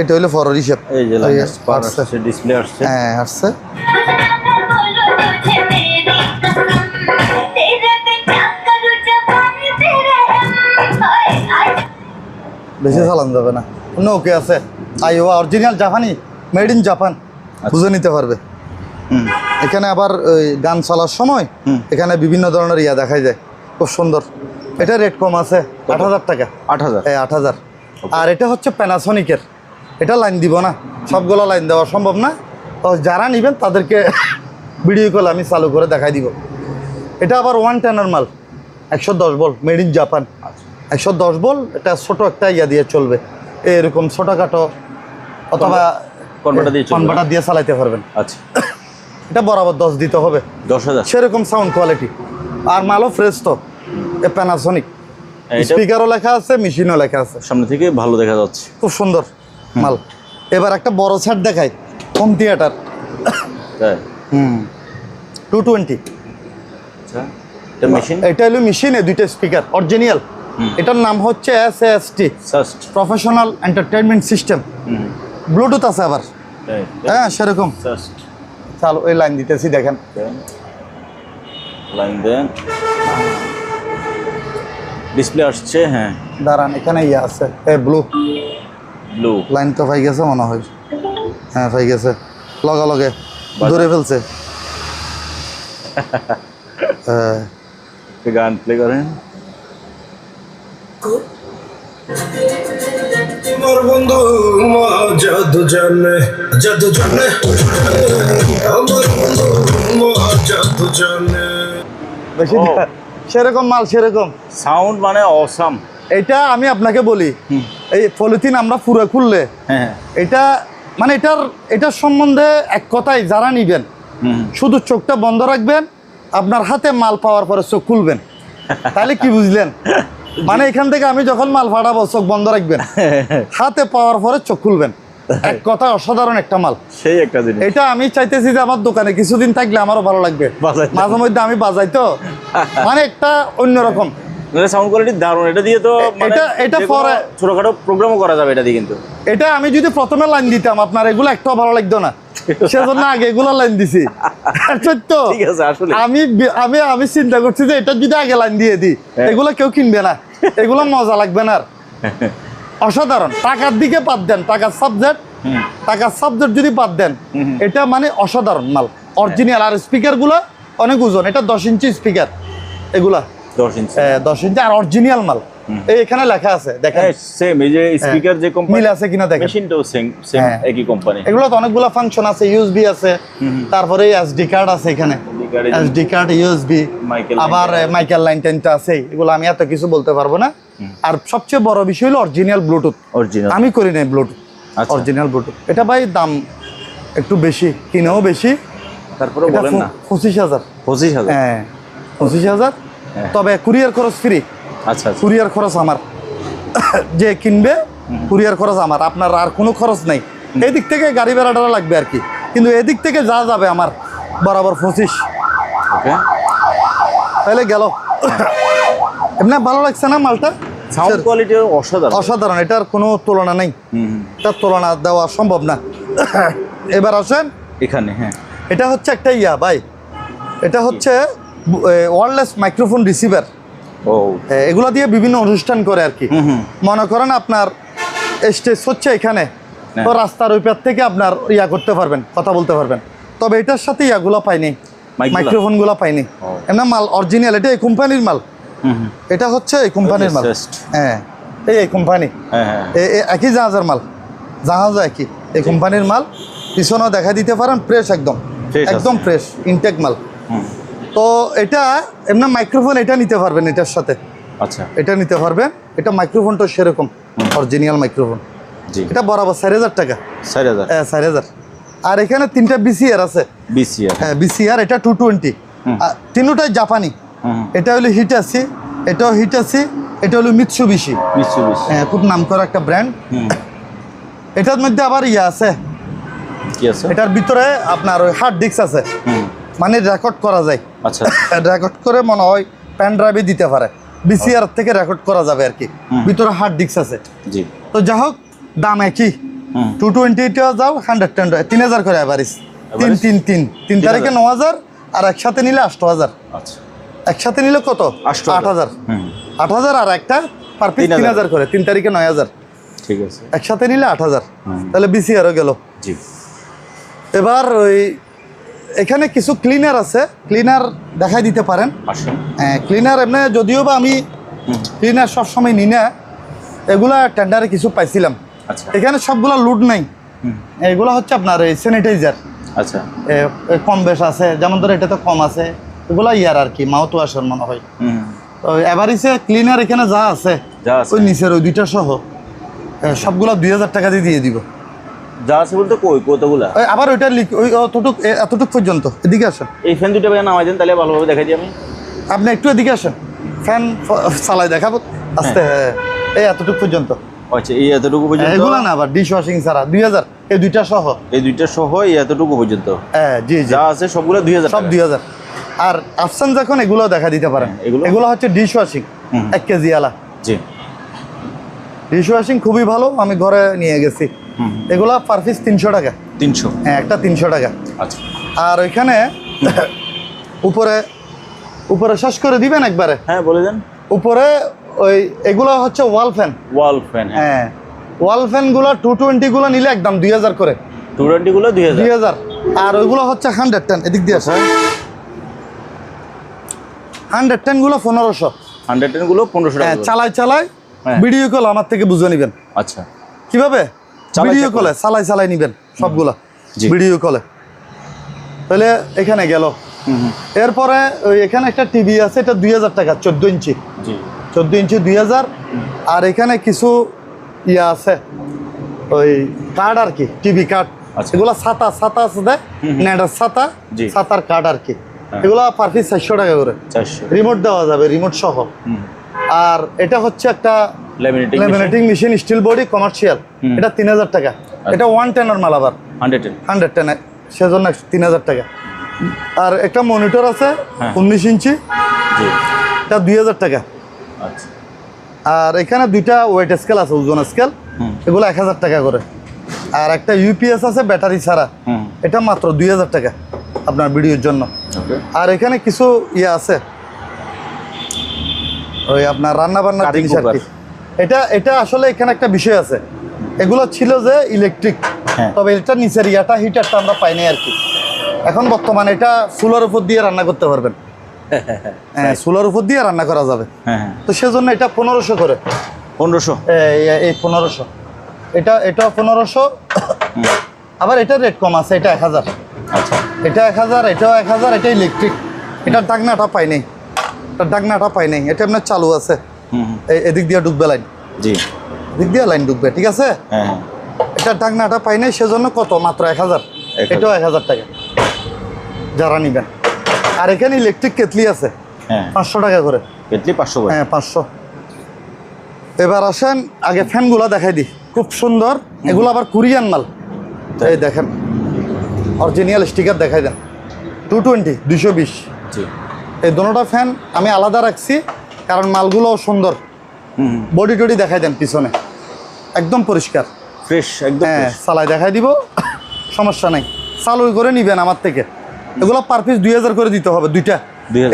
এটা হলো ফরর হিসেব। এই যে লাইন আসছে। আসছে, ডিসপ্লে আসছে। হ্যাঁ আসছে। বেশি চালান যাবে না, ওকে আছে আইওয়া অরিজিনাল জাপানি, মেড ইন জাপান, বুঝে নিতে পারবে। হুম এখানে আবার ওই গান চলার সময় এখানে বিভিন্ন ধরনের ইয়া দেখাই যায়, খুব সুন্দর। এটা রেট কম আছে, 8,000 টাকা। 8,000। 8,000। আর এটা হচ্ছে প্যানাসনিকের, এটা লাইন দিব না, সবগুলো লাইন দেওয়া সম্ভব না। তো যারা নেবেন তাদেরকে ভিডিও কল আমি চালু করে দেখাই দিব। এটা আবার 110 মাল, 110 volt, made in Japan. 110 volt, এটা ছোট একটা ইয়া দিয়ে চলবে, এরকম ছোটখাটো অথবা কনভার্টার দিয়ে চালাইতে পারবেন। আচ্ছা এটা বরাবর 10 দিতে হবে, 10,000। সেরকম সাউন্ড কোয়ালিটি, আর মালও ফ্রেশ। তো এ প্যানাসনিক, স্পিকারও লেখা আছে, মেশিনও লেখা আছে, সামনে থেকে ভালো দেখা যাচ্ছে, খুব সুন্দর মাল। এবার একটা বড় সেট দেখাই, হোম থিয়েটার। তাই 220। আচ্ছা এটা মেশিন, এটা হলো মেশিনে 2টা স্পিকার অরিজিনাল। এটার নাম হচ্ছে SAST, SUST. Professional entertainment system. Bluetooth আছে আবার, তাই হ্যাঁ সেরকম। সাস্ট। চালু এই লাইন দিতেছি, দেখেন। লাইন দেন, ডিসপ্লে আসছে। হ্যাঁ দাঁড়ান, এখানে ইয়ে আছে, ব্লু ব্লু। লাইন তো পাই গেছে মনে হয়, হ্যাঁ পাই গেছে, লগে লগে ধরে ফেলছে। গান প্লে করেন। আমার বন্ধু মা জাদু জানে, জাদু জানে, আমার বন্ধু মা জাদু জানে। বেশি ও। সেরকম মাল, সেরকম। সাউন্ড মানে অসাম। এটা আমি আপনাকে বলি, এই পলিথিন আমরা পুরো খুললে হ্যাঁ এটা মানে এটার সম্বন্ধে এক কথাই, যারা নিবেন শুধু চোখটা বন্ধ রাখবেন, আপনার হাতে মাল পাওয়ার পরে চোখ খুলবেন, তাহলে কি বুঝলেন? মানে এখান থেকে আমি যখন মাল ফাটাবো চোখ বন্ধ রাখবেন, হাতে পাওয়ার পরে চোখ খুলবেন, এক কথা অসাধারণ একটা মাল। সেই একটা জিনিস। এটা আমি চাইতেছি যে আমার দোকানে কিছুদিন থাকলে আমারও ভালো লাগবে, বাজাইতে। মাঝে মধ্যে আমি বাজাই তো, মানে একটা অন্যরকম সাউন্ড কোয়ালিটি দারুণ। এটা দিয়ে তো মানে এটা যে কোনো পরে ছোটখাটো প্রোগ্রামও করা যাবে এটা দিয়ে কিন্তু। এটা আমি যদি প্রথমে লাইন দিতাম আপনার এগুলো একটাও ভালো লাগতো না, সেজন্য আগে এগুলো লাইন দিছি। সত্য, ঠিক আছে আসলে আমি আমি আমি চিন্তা করছি যে এটা যদি আগে লাইন দিয়ে দিই, এগুলো কেউ কিনবে না, এগুলো মজা লাগবে না আর। অসাধারণ। টাকার দিকে বাদ দেন, টাকার সাবজেক্ট যদি বাদ দেন, এটা মানে অসাধারণ মাল, অরিজিনাল। আর স্পিকার গুলো অনেক ওজন, এটা 10 ইঞ্চি স্পিকার, এগুলা 10 ইঞ্চি। 10 ইঞ্চি, আর অরিজিনাল মাল। এই এখানে লেখা আছে, দেখেন সেম। এই যে স্পিকার যে কোম্পানি মিল আছে কিনা দেখেন, মেশিনটাও সেম হ্যাঁ। একই কোম্পানি। এগুলো তো অনেকগুলো ফাংশন আছে, ইউএসবি আছে, তারপরে এসডি কার্ড আছে এখানে, এসডি কার্ড, ইউএসবি, আবার মাইকেল লাইন টেনটা আছে। এগুলো আমি এত কিছু বলতে পারবো না। আর সবচেয়ে বড় বিষয় হলো অরিজিনাল ব্লুটুথ। অরিজিনাল আমি করি নাই ব্লুটুথ, আচ্ছা। Original Bluetooth. এটা ভাই দাম একটু বেশি, কিনেও বেশি। তারপরে এটা বলেন না 25,000। 25,000। হ্যাঁ 25,000, হ্যাঁ। তবে কুরিয়ার খরচ ফ্রি। আচ্ছা আচ্ছা। কুরিয়ার খরচ আমার, যে কিনবে কুরিয়ার খরচ আমার, আপনার আর কোনো খরচ নাই। এদিক থেকে গাড়ি ভাড়াটা লাগবে আর কি, কিন্তু এদিক থেকে যা যাবে আমার বরাবর 25। ওকে, তাহলে গেল। এমনি ভালো লাগছে না মালটা? সাউন্ড কোয়ালিটি অসাধারণ। অসাধারণ, এটার কোনো তুলনা নেই, এটার তুলনা দেওয়া সম্ভব না। এবার আসেন এখানে। হ্যাঁ এটা হচ্ছে একটা ইয়া ভাই, এটা হচ্ছে ওয়্যারলেস মাইক্রোফোন রিসিভার। ও এগুলো দিয়ে বিভিন্ন অনুষ্ঠান করে আর কি। মনে করেন আপনার স্টেজ হচ্ছে এখানে, তো রাস্তার ওই পার থেকে আপনার ইয়া করতে পারবেন, কথা বলতে পারবেন। তবে এটার সাথে ইয়াগুলো পাইনি, মাইক্রোফোনগুলো পাইনি। এমনি মাল অরিজিনাল, এটা এই কোম্পানির মাল, এটা হচ্ছে এই কোম্পানির মাল। হ্যাঁ এই কোম্পানি, একই জাহাজের মাল, জাহাজ একই, এই কোম্পানির মাল। পিছনেও দেখা দিতে পারেন, ফ্রেশ একদম, একদম ফ্রেশ ইনটেক মাল। তো এটা এমনি মাইক্রোফোন এটা নিতে পারবেন এটার সাথে। আচ্ছা, এটা নিতে পারবেন, এটা মাইক্রোফোনটা সেরকম অরিজিনাল মাইক্রোফোন। জি, এটা বরাবর 4,000 টাকা। 4,000। 4,000। আর এখানে 3টা বিসিআর আছে। বিসিআর? হ্যাঁ বিসিআর, এটা 220। তিনটাই জাপানি। এটা হলো হিটাচি, এটাও হিটাচি, এটা হলো মিৎসুবিশি। হ্যাঁ খুব নামকরা একটা ব্র্যান্ড। এটার মধ্যে আবার ইয়া আছে, কি আছে? এটার ভিতরে আপনার ওই হার্ড ডিস্ক আছে, মানে রেকর্ড করা যায়। আচ্ছা রেকর্ড করে মনে হয় পেন ড্রাইভে দিতে পারে, বিসিআর থেকে রেকর্ড করা যাবে আর কি। ভিতরে হার্ড ডিস্ক আছে। জি তো যাই হোক, দাম একই। 220 যাও 110 3000 করে অ্যাভারেজ। 3 তারিখে 9000 আর একসাথে নিলে 8000। আচ্ছা একসাথে নিলে কত? 8000। 8000 আর একটা পার পিস 3000 করে। 3 তারিখে 9000, ঠিক আছে। একসাথে নিলে 8000। তাহলে বিসিআরও গেল। জি এবার ওই এখানে কিছু ক্লিনার আছে, ক্লিনার দেখাই দিতে পারেন। আসুন। হ্যাঁ, ক্লিনার এমনি যদিও বা আমি ক্লিনার সবসময় নিই না, এগুলা টেন্ডারে কিছু পাইছিলাম। আচ্ছা এখানে সবগুলা লুট নাই, এগুলো হচ্ছে আপনার এই স্যানিটাইজার। আচ্ছা কম বেশ আছে, যেমন ধরো এটাতে কম আছে, এগুলা ইয়ার আর কি মাউথ ওয়াশের মনে হয়। তো এভারেজে ক্লিনার এখানে যা আছে যা আছে ওই নিচের ওই দুইটা সহ সবগুলা 2000 টাকা দিয়ে দিব। যা আছে বলতে কতগুলা? ওই আবার ওইটা ওই এতটুক পর্যন্ত। এদিকে আসেন, এই ফ্যান দুটো ভাই নামাই দেন, তাহলে ভালোভাবে দেখাই দিই আমি। আপনি একটু এদিকে আসেন, ফ্যান চালাই দেখাবো আস্তে। হ্যাঁ, এই এতটুক পর্যন্ত। আচ্ছা এই এতটুকু পর্যন্ত? এগুলা না, আবার ডিশ ওয়াশিং ছাড়া 2000, এই দুইটা সহ। এই দুইটা সহ এই এতটুকু পর্যন্ত? হ্যাঁ জি জি, যা আছে সবগুলো 2000, সব 2000। আর আফসান যখন এগুলো দেখা দিতে পারেন, এগুলো হচ্ছে ডিশ ওয়াশিং 1 কেজি আলা। জি ডিশ ওয়াশিং খুবই ভালো, আমি ঘরে নিয়ে গেছি। এগুলা পার পিস 300 টাকা। 300? হ্যাঁ, একটা 300 টাকা। আচ্ছা আর ওইখানে উপরে উপরে শেষ করে দিবেন একবারে। হ্যাঁ বলে দেন। উপরে ওই এগুলো হচ্ছে ওয়াল ফ্যান। ওয়াল ফ্যান? হ্যাঁ, ওয়াল ফ্যানগুলো 220 গুলো নিলে একদম 2000 করে। 220 গুলো 2000। আর ওইগুলো হচ্ছে 110। এদিক দিয়ে আছে 110 গুলো 1500। 110 গুলো 1500 টাকা। হ্যাঁ, চালাই ভিডিও কল আমার থেকে বুঝে নিবেন। আচ্ছা কিভাবে? ভিডিও কলে চালাই নিবেন সবগুলা ভিডিও কলে। তাহলে এখানে গেল। এরপরে ওই এখানে একটা টিভি আছে, এটা 2000 টাকা, 14 ইঞ্চি। জি 14 ইঞ্চি 2000। আর এখানে কিছু ইয়া আছে, ওই কার্ড আর কি, টিভি কার্ড। আচ্ছা। এগুলা ছাতা আছে দেয়, নেটার ছাতা, জি। ছাতার কার্ড আর কি। এগুলা পার পিস 400 টাকা করে। 400। রিমোট দেওয়া যাবে, রিমোট সহ। আর এটা হচ্ছে একটা laminating machine, steel body, commercial. এটা 3000 টাকা। এটা 110 এর মাল, আবার 110 সেজন্য 3000 টাকা। আর একটা মনিটর আছে 19 ইঞ্চি, জি এটা 2000 টাকা। আচ্ছা। আর এখানে দুইটা ওয়েট স্কেল আছে, ওজন স্কেল, এগুলো 1000 টাকা করে। আর একটা ইউপিএস আছে ব্যাটারি ছাড়া, এটা মাত্র 2000 টাকা আপনার ভিডিওর জন্য। আর এখানে কিছু ইয়ে আছে, ওই আপনার রান্না বান্নার জিনিস আর কি। এটা আসলে এখানে একটা বিষয় আছে, এগুলো ছিল যে ইলেকট্রিক, তবে এটা নিচের ইয়াটা হিটারটা আমরা পাইনি আর কি। এখন বর্তমানে এটা চুলার উপর দিয়ে রান্না করতে পারবেন। হ্যাঁ, চুলার উপর দিয়ে রান্না করা যাবে। তো সেজন্য এটা 1500 করে। 1500? এই 1500। এটা 1500। আবার এটা রেট কম আছে, এটা 1000। আচ্ছা এটা 1000, এটাও 1000। এটা ইলেকট্রিক, এটার ডাকনাটা পাই নাই, এটা আপনার চালু আছে। এদিক দিয়ে ঢুকবে লাইন। জি এদিক দিয়ে লাইন ঢুকবে, ঠিক আছে। হ্যাঁ, এটা ডাকনাটা পাই নাই, সেজন্য কত? মাত্র 1000। এটাও 1000 টাকা যারা নিবেন। আর এখানে ইলেকট্রিক কেটলি আছে 500 টাকা করে। কেটলি 500? হ্যাঁ 500। এবার আসেন আগে ফ্যানগুলো দেখাই দিই, খুব সুন্দর। এগুলো আবার কোরিয়ান মাল। এই দেখেন, অরিজিনাল স্টিকার দেখাই দেন। 220, 220। জি এই দুটোটা ফ্যান আমি আলাদা রাখছি, কারণ মালগুলোও সুন্দর। বডি টডি দেখাই দেন, পিছনে একদম পরিষ্কার ফ্রেশ, একদম। হ্যাঁ, চালাই দেখাই দিব, সমস্যা নাই। চালু করে নিবেন আমার থেকে। এগুলো পার পিস 2000 করে দিতে হবে, দুইটা।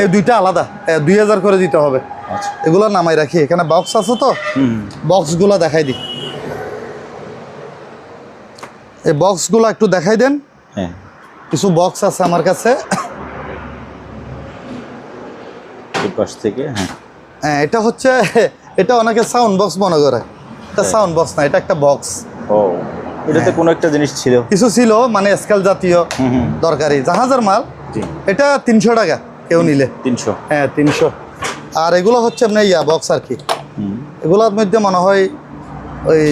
এই দুইটা আলাদা 2000 করে দিতে হবে। আচ্ছা এগুলো নামাই রাখি, এখানে বক্স আছে তো, বক্সগুলো দেখাই দিই। এই বক্সগুলো একটু দেখাই দেন। হ্যাঁ, কিছু বক্স আছে আমার কাছে। এই পাশ থেকে। হ্যাঁ, এটা হচ্ছে, এটা অনেকে সাউন্ড বক্স মনে করে, এটা সাউন্ড বক্স না, এটা একটা বক্স। ও, এটাতে কোনো একটা জিনিস ছিল, কিছু ছিল, মানে স্কেল জাতীয় দরকারি জাহাজের মাল। এটা 300 টাকা কেউ নিলে। 300? হ্যাঁ 300। আর এগুলো হচ্ছে আপনার ইয়া বক্স আর কি। এগুলোর মধ্যে মনে হয় ওই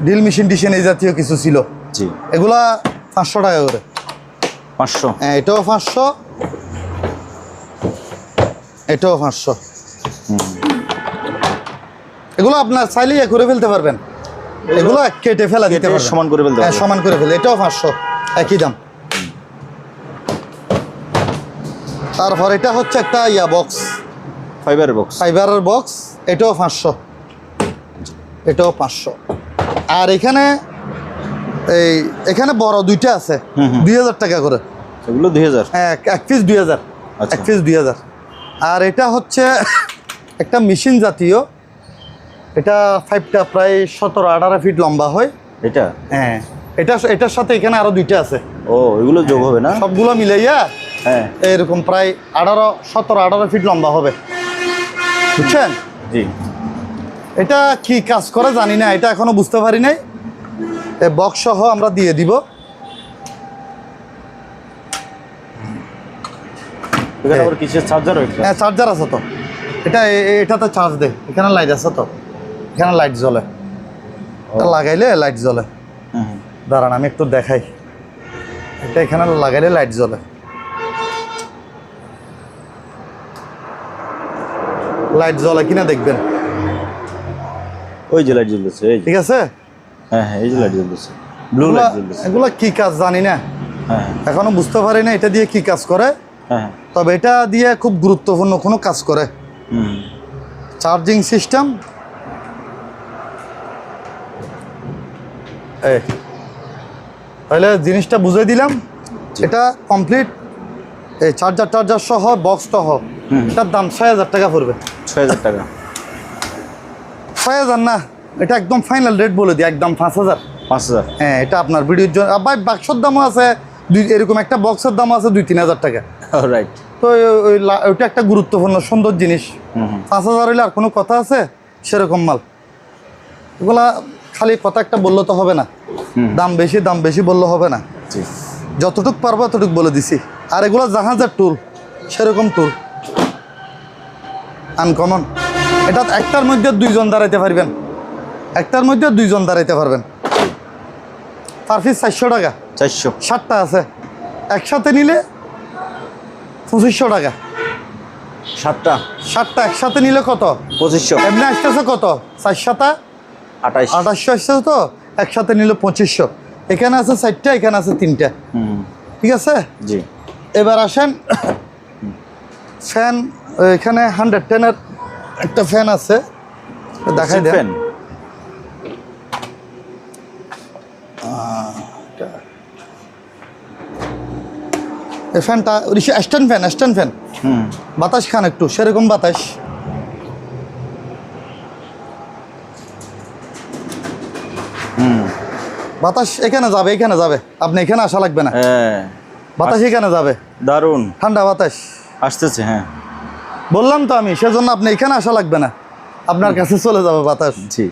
ড্রিল মেশিন এই জাতীয় কিছু ছিল। জি, এগুলা 500 টাকা করে। 500? হ্যাঁ, এটাও 500, এটাও 500। এগুলো আপনার চাইলে ইয়ে করে ফেলতে পারবেন, এগুলো কেটে ফেলা দিতে পারবেন, সমান করে ফেলতে হ্যাঁ, সমান করে ফেলে। এটাও 500, একই দাম। তারপর এটা হচ্ছে একটা বক্স, ফাইবারের বক্স। ফাইবারের বক্স, এটাও 500, এটাও 500। আর এখানে এখানে বড় দুইটা আছে 2000 টাকা করে। এগুলো 2000। হ্যাঁ, এক পিস 2000, আচ্ছা। এক পিস 2000। আর এটা হচ্ছে একটা মেশিন জাতীয়, এটা 5টা প্রায় 17-18 ফিট লম্বা হয়। এটা? হ্যাঁ, এটার সাথে এখানে আরো দুইটা আছে। ও, এগুলো যোগ হবে না? সবগুলো মিলাইয়া হ্যাঁ, এরকম প্রায় 17-18 ফিট লম্বা হবে, বুঝছেন? জি। এটা কি কাজ করে জানি না, এটা এখনো বুঝতে পারি নাই। এই বক্স সহ আমরা দিয়ে দিব। এখানে আবার কিসের চার্জার? হ্যাঁ, চার্জার আছে তো, এটাতে চার্জ দেয়। এখানে লাইট আছে তো, এখানে লাইট জ্বলে, এটা লাগাইলে লাইট জ্বলে। দাঁড়ান আমি একটু দেখাই, এটা এখানে লাগাইলে লাইট জ্বলে। লাইট জ্বলে কিনা দেখবেন। ওই যে লাইট জ্বলতেছে, এই যে। ঠিক আছে। হ্যাঁ হ্যাঁ, এই যে লাইট জ্বলতেছে, ব্লু লাইট জ্বলতেছে। এগুলা কি কাজ জানি না, হ্যাঁ এখনো বুঝতে পারি না এটা দিয়ে কি কাজ করে। হ্যাঁ। তবে এটা দিয়ে খুব গুরুত্বপূর্ণ কোনো কাজ করে। হুম। চার্জিং সিস্টেম, তাহলে জিনিসটা বুঝে দিলাম। এটা কমপ্লিট এই চার্জার সহ বক্স সহ এটার দাম 6000 টাকা পড়বে। 6000 টাকা? 6000 না, এটা একদম ফাইনাল রেট বলে দিই, একদম 5000। 5000? হ্যাঁ, এটা আপনার ভিডিওর জন্য। ভাই বাক্সর দামও আছে এরকম একটা বক্সের দামও আছে 2-3000 টাকা। রাইট। তো ওইটা একটা গুরুত্বপূর্ণ সুন্দর জিনিস। 5000 হইলে আর কোনো কথা আছে? সেরকম মাল এগুলা খালি কথা একটা বললে তো হবে না, দাম বেশি বললে হবে না। জি। যতটুক পারবো ততটুক বলে দিছি। আর এগুলো জাহাজের টুল, সেরকম টুল আনকমন। এটা একটার মধ্যে 2 জন দাঁড়াইতে পারবেন, একটার মধ্যে 2 জন দাঁড়াইতে পারবেন। পার পিস 400 টাকা। 400? 7টা আছে, একসাথে নিলে 2500 টাকা। 7টা? 7টা একসাথে নিলে কত? 2500। এমনি আসতেছে কত? 4-7 2800 আসতেছে তো, একসাথে নিলে 2500। এখানে আছে 4টা, এখানে আছে 3টা। ঠিক আছে। জি। এবার আসেন ফ্যান, এখানে 110-এর একটা ফ্যান আছে, দেখাই দেন। ফ্যান? এই ফ্যানটা স্ট্যান্ড ফ্যান, বাতাস খান একটু, সেরকম বাতাস। বাতাস এখানে যাবে, আপনি এখানে আসা লাগবে না। হ্যাঁ, বাতাস এখানে যাবে, দারুণ ঠান্ডা বাতাস আসতেছে। হ্যাঁ, বললাম তো আমি, সেজন্য আপনি এখানে আসা লাগবে না, আপনার কাছে চলে যাবে বাতাস। জি।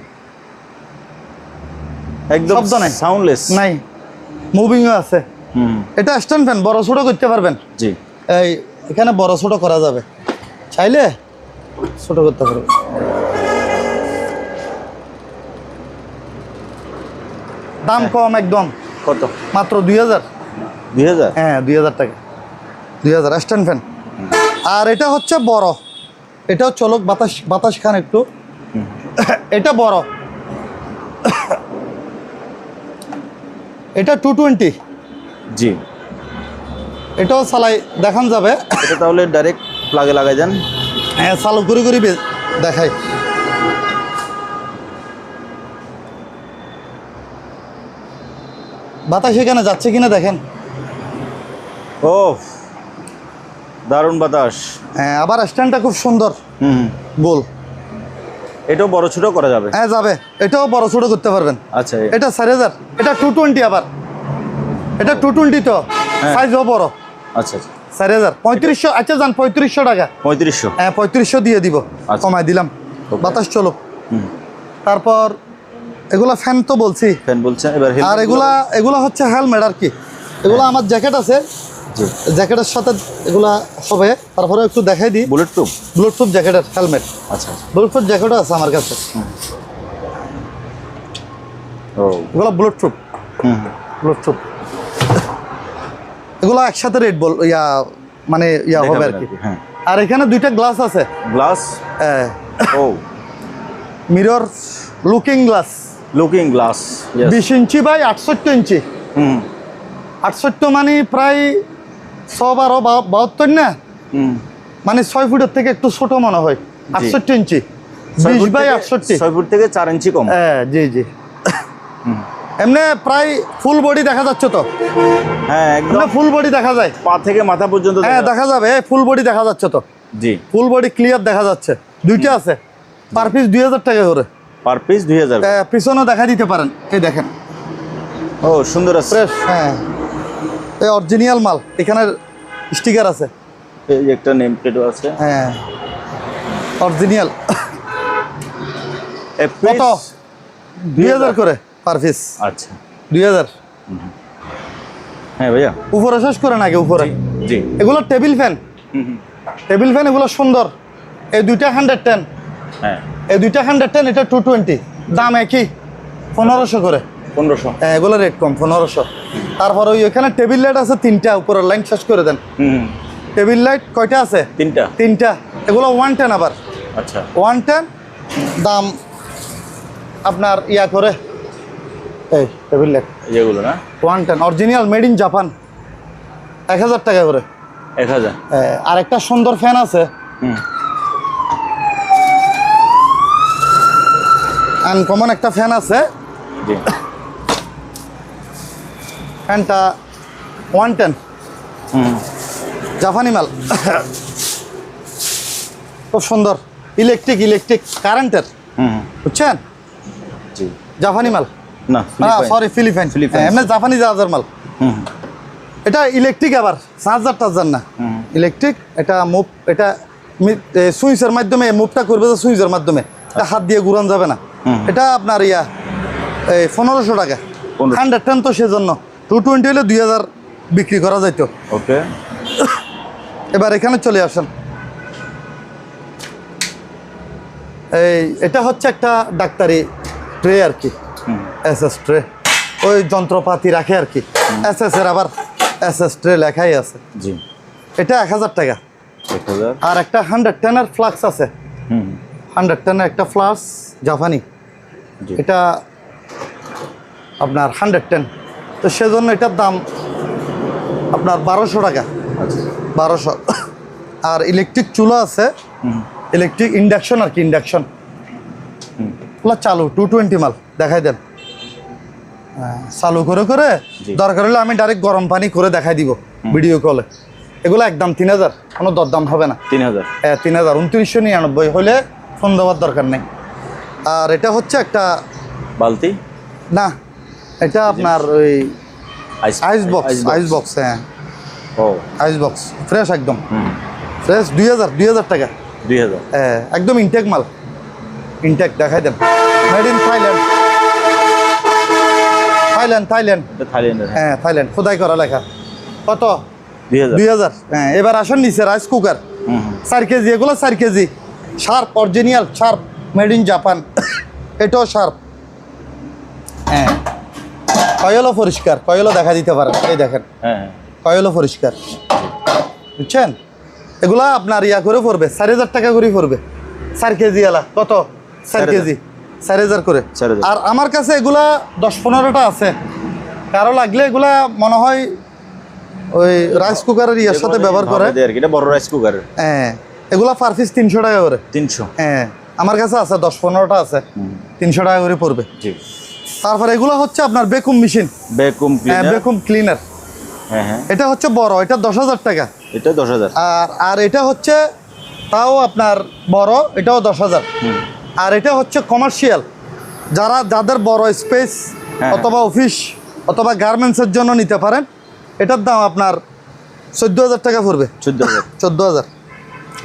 একদম শব্দ নাই, সাউন্ডলেস নাই, মুভিংও আছে। এটা স্ট্যান্ড ফ্যান, বড় ছোট করতে পারবেন। জি। এখানে বড় ছোট করা যাবে, চাইলে ছোট করতে পারবেন। দাম কম একদম। কত? মাত্র 2000। 2000? হ্যাঁ, 2000 টাকা, 2000 স্ট্যান্ড ফ্যান। আর এটা হচ্ছে বড়, এটাও চলক, বাতাস খান একটু। এটা বড়, এটা 220। জি। এটাও চালাই দেখান যাবে। এটা তাহলে ডাইরেক্ট প্লাগে লাগাই দেন। হ্যাঁ, চালু করি দেখাই। বাতাস এখানে যাচ্ছে কিনা দেখেন। ও, দারুণ বাতাস। হ্যাঁ, আবার স্ট্যান্ডটা খুব সুন্দর, গোল। এটাও বড় ছোট করা যাবে? হ্যাঁ, যাবে, এটাও বড় ছোট করতে পারবেন। আচ্ছা। এটা 4000, এটা 220। আবার এটা 220 তো, সাইজও বড়। আচ্ছা আচ্ছা। 4000, 3500। আচ্ছা যান, 3500 টাকা। 3500? হ্যাঁ, 3500 দিয়ে দিব, আচ্ছা। কমাই দিলাম। বাতাস চলো। তারপর এগুলা ফ্যান তো বলছি, ফ্যান বলছেন। এবার আর এগুলা হচ্ছে হেলমেট আর কি। এগুলা আমার জ্যাকেট আছে, জ্যাকেটের সাথে এগুলা হবে। তারপরে একটু দেখাই দিই, বুলেটপ্রুফ জ্যাকেটের হেলমেট। আচ্ছা। বুলেটপ্রুফ জ্যাকেটও আছে আমার কাছে। ও, এগুলা বুলেটপ্রুফ। এগুলো একসাথে রেড বল মানে হবে আর কি। হ্যাঁ। আর এখানে 2টা গ্লাস আছে। গ্লাস? হ্যাঁ। ও, mirror looking glass. 20 inch by 68 inch. 68 মানে প্রায় 112-72 না, হুম মানে 6 ফুটের থেকে একটু ছোট মনে হয়, 68 ইঞ্চি, 20 বাই 68। 6 ফুট থেকে 4 ইঞ্চি কম। হ্যাঁ জি জি। এমনি প্রায় ফুল বডি দেখা যাচ্ছে তো? হ্যাঁ একদম এমনি ফুল বডি দেখা যায়, পা থেকে মাথা পর্যন্ত হ্যাঁ দেখা যাবে, ফুল বডি দেখা যাচ্ছে তো? জি। ফুল বডি ক্লিয়ার দেখা যাচ্ছে। দুইটা আছে, পার পিস 2000 টাকা করে। Per piece 2000। পিছনেও দেখা দিতে পারেন, এই দেখেন। ও সুন্দর আছে। ফ্রেশ, হ্যাঁ এই অরিজিনাল মাল, এখানে স্টিকার আছে। এই যে একটা নেম প্লেটও আছে। হ্যাঁ অরিজিনাল। কত? 2000 করে পার পিস। আচ্ছা 2000। হ্যাঁ ভাইয়া, উপরে শেষ করে নাকি? উপরে জি। এগুলো টেবিল ফ্যান, টেবিল ফ্যান এগুলো সুন্দর। এই দুইটা 110, হ্যাঁ এই দুইটা 110, এটা 220, দাম একই, 1500 করে। 1500। হ্যাঁ এগুলো রেট কম, 1500। তারপর ওই এখানে টেবিল লাইট আছে 3টা, উপরের লাইন শেষ করে দেন। হুম টেবিল লাইট কয়টা আছে? 3টা। 3টা, এগুলো 110 আবার। আচ্ছা 110 দাম আপনার ইয়া করে। এই টেবিল লাইট যেগুলো না 110 অরিজিনাল মেড ইন জাপান, 1000 টাকা করে। 1000। আর একটা সুন্দর ফ্যান আছে, হুম আনকমন একটা ফ্যান আছে, জি। ফ্যানটা 110, হুম জাপানি মাল, খুব সুন্দর। ইলেকট্রিক কারেন্টের, হুম বুঝছেন? জি। জাপানি মাল না সরি, ফিলিপাইন। এমনি জাপানি জাহাজের মাল। হুম এটা ইলেকট্রিক, আবার চার্জার না, ইলেকট্রিক। এটা মুভ, এটা সুইচের মাধ্যমে মুভটা করবে, যে সুইচের মাধ্যমে, এটা হাত দিয়ে ঘুরান যাবে না। এটা আপনার ইয়া এই 1500 টাকা। 110 তো সেজন্য, 220 হলে 2000 বিক্রি করা যাইতো। ওকে। এবার এখানে চলে আসেন। এই এটা হচ্ছে একটা ডাক্তারি ট্রে আর কি, এসএস ট্রে, ওই যন্ত্রপাতি রাখে আর কি। এসএস এর আবার এসএস ট্রে লেখাই আছে। জি। এটা 1000 টাকা। 1000। আর একটা 110 এর ফ্লাক্স আছে, হুম 110 এর একটা ফ্লাক্স জাপানি, জি। এটা আপনার 110, তো সেজন্য এটার দাম আপনার 1200 টাকা। আচ্ছা 1200। আর ইলেকট্রিক চুলা আছে, ইলেকট্রিক ইন্ডাকশন আর কি, ইন্ডাকশন ওগুলো চালু, 220 মাল দেখাই দেন। চালু করে করে জি। দরকার হলে আমি ডাইরেক্ট গরম পানি করে দেখাই দিব ভিডিও কলে। এগুলো একদম 3000, কোনো দরদাম হবে না। 3000। 3000, 2999 হলে ফোন দেওয়ার দরকার নেই। আর এটা হচ্ছে একটা, বালতি না এটা আপনার ওই আইস বক্স, আইস বক্স। হ্যাঁ ও আইস বক্স, ফ্রেশ একদম হুম ফ্রেশ। 2000 টাকা। 2000। একদম ইনটেক মাল, ইনটেক দেখাই দেন। Made in Thailand, Thailand. এটা থাইল্যান্ডের। হ্যাঁ থাইল্যান্ড, খোদাই করা লেখা। কত? 2000। 2000। হ্যাঁ এবার আসেন নিচে, রাইস কুকার 4 কেজি, এগুলো 4 KG, sharp, original sharp, made in Japan. এটাও শার্প। হ্যাঁ কয়েলও পরিষ্কার, কয়েলও দেখা দিতে পারেন, এই দেখেন হ্যাঁ কয়েলও পরিষ্কার, বুঝছেন? এগুলা আপনার ইয়া করে পড়বে 4000 টাকা করে পড়বে, 4 কেজি এলা। কত? 4 কেজি 4000 করে। 4000। আর আমার কাছে এগুলা 10-15টা আছে, কারো লাগলে এগুলা মনে হয় ওই রাইস কুকারের ইয়ার সাথে ব্যবহার করে আর কি, এটা বড় রাইস কুকার। হ্যাঁ এগুলা পার পিস 300 টাকা করে। 300। হ্যাঁ আমার কাছে আছে 10-15টা আছে, 300 টাকা করে পড়বে। জি। তারপর এগুলো হচ্ছে আপনার বেকুম মেশিন, ভ্যাকুয়াম ক্লিনার। বেকুম ক্লিনার। হ্যাঁ হ্যাঁ এটা হচ্ছে বড়, এটা 10,000 টাকা। এটা 10000। আর এটা হচ্ছে তাও আপনার বড়, এটাও 10,000। আর এটা হচ্ছে কমার্শিয়াল, যাদের বড় স্পেস হ্যাঁ। অথবা অফিস অথবা গার্মেন্টসের জন্য নিতে পারেন। এটার দাম আপনার 14,000 টাকা পড়বে। 14000। 14,000।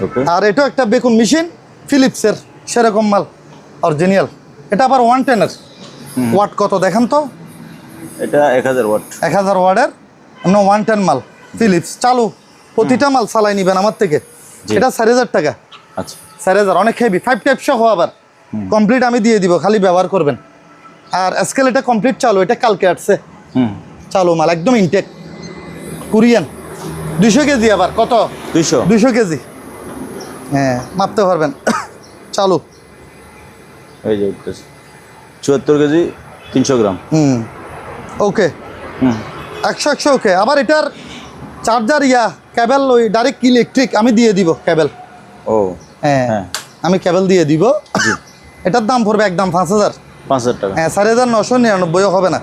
ওকে। আর এটাও একটা বেকুম মেশিন, ফিলিপসের সেরকম মাল, অরিজিনাল। এটা আবার 110-এর। ওয়াট কত দেখেন তো? এটা 1000 ওয়াট। 1000 ওয়াটের 110 মাল, ফিলিপস, চালু। প্রতিটা মাল চালাই নিবেন আমার থেকে। জি। এটা 4000 টাকা। আচ্ছা 4000, অনেক হেভি, 5 টাইপ সহ আবার কমপ্লিট আমি দিয়ে দিব, খালি ব্যবহার করবেন। আর স্কেল এটা কমপ্লিট চালু, এটা কালকে আসছে চালু মাল, একদম ইনটেক, কোরিয়ান। 200 কেজি আবার। কত? 200। 200 কেজি। হ্যাঁ মাপতে পারবেন, চালু। এই যে 74 কেজি 300 গ্রাম। ওকে, 100 ওকে। আবার এটার চার্জার ইয়া কেবল ওই ডাইরেক্ট ইলেকট্রিক আমি দিয়ে দিব কেবল। ও হ্যাঁ হ্যাঁ আমি কেবল দিয়ে দিব। এটার দাম পড়বে একদম 5,000। 5,000 টাকা। হ্যাঁ 4,999 হবে না।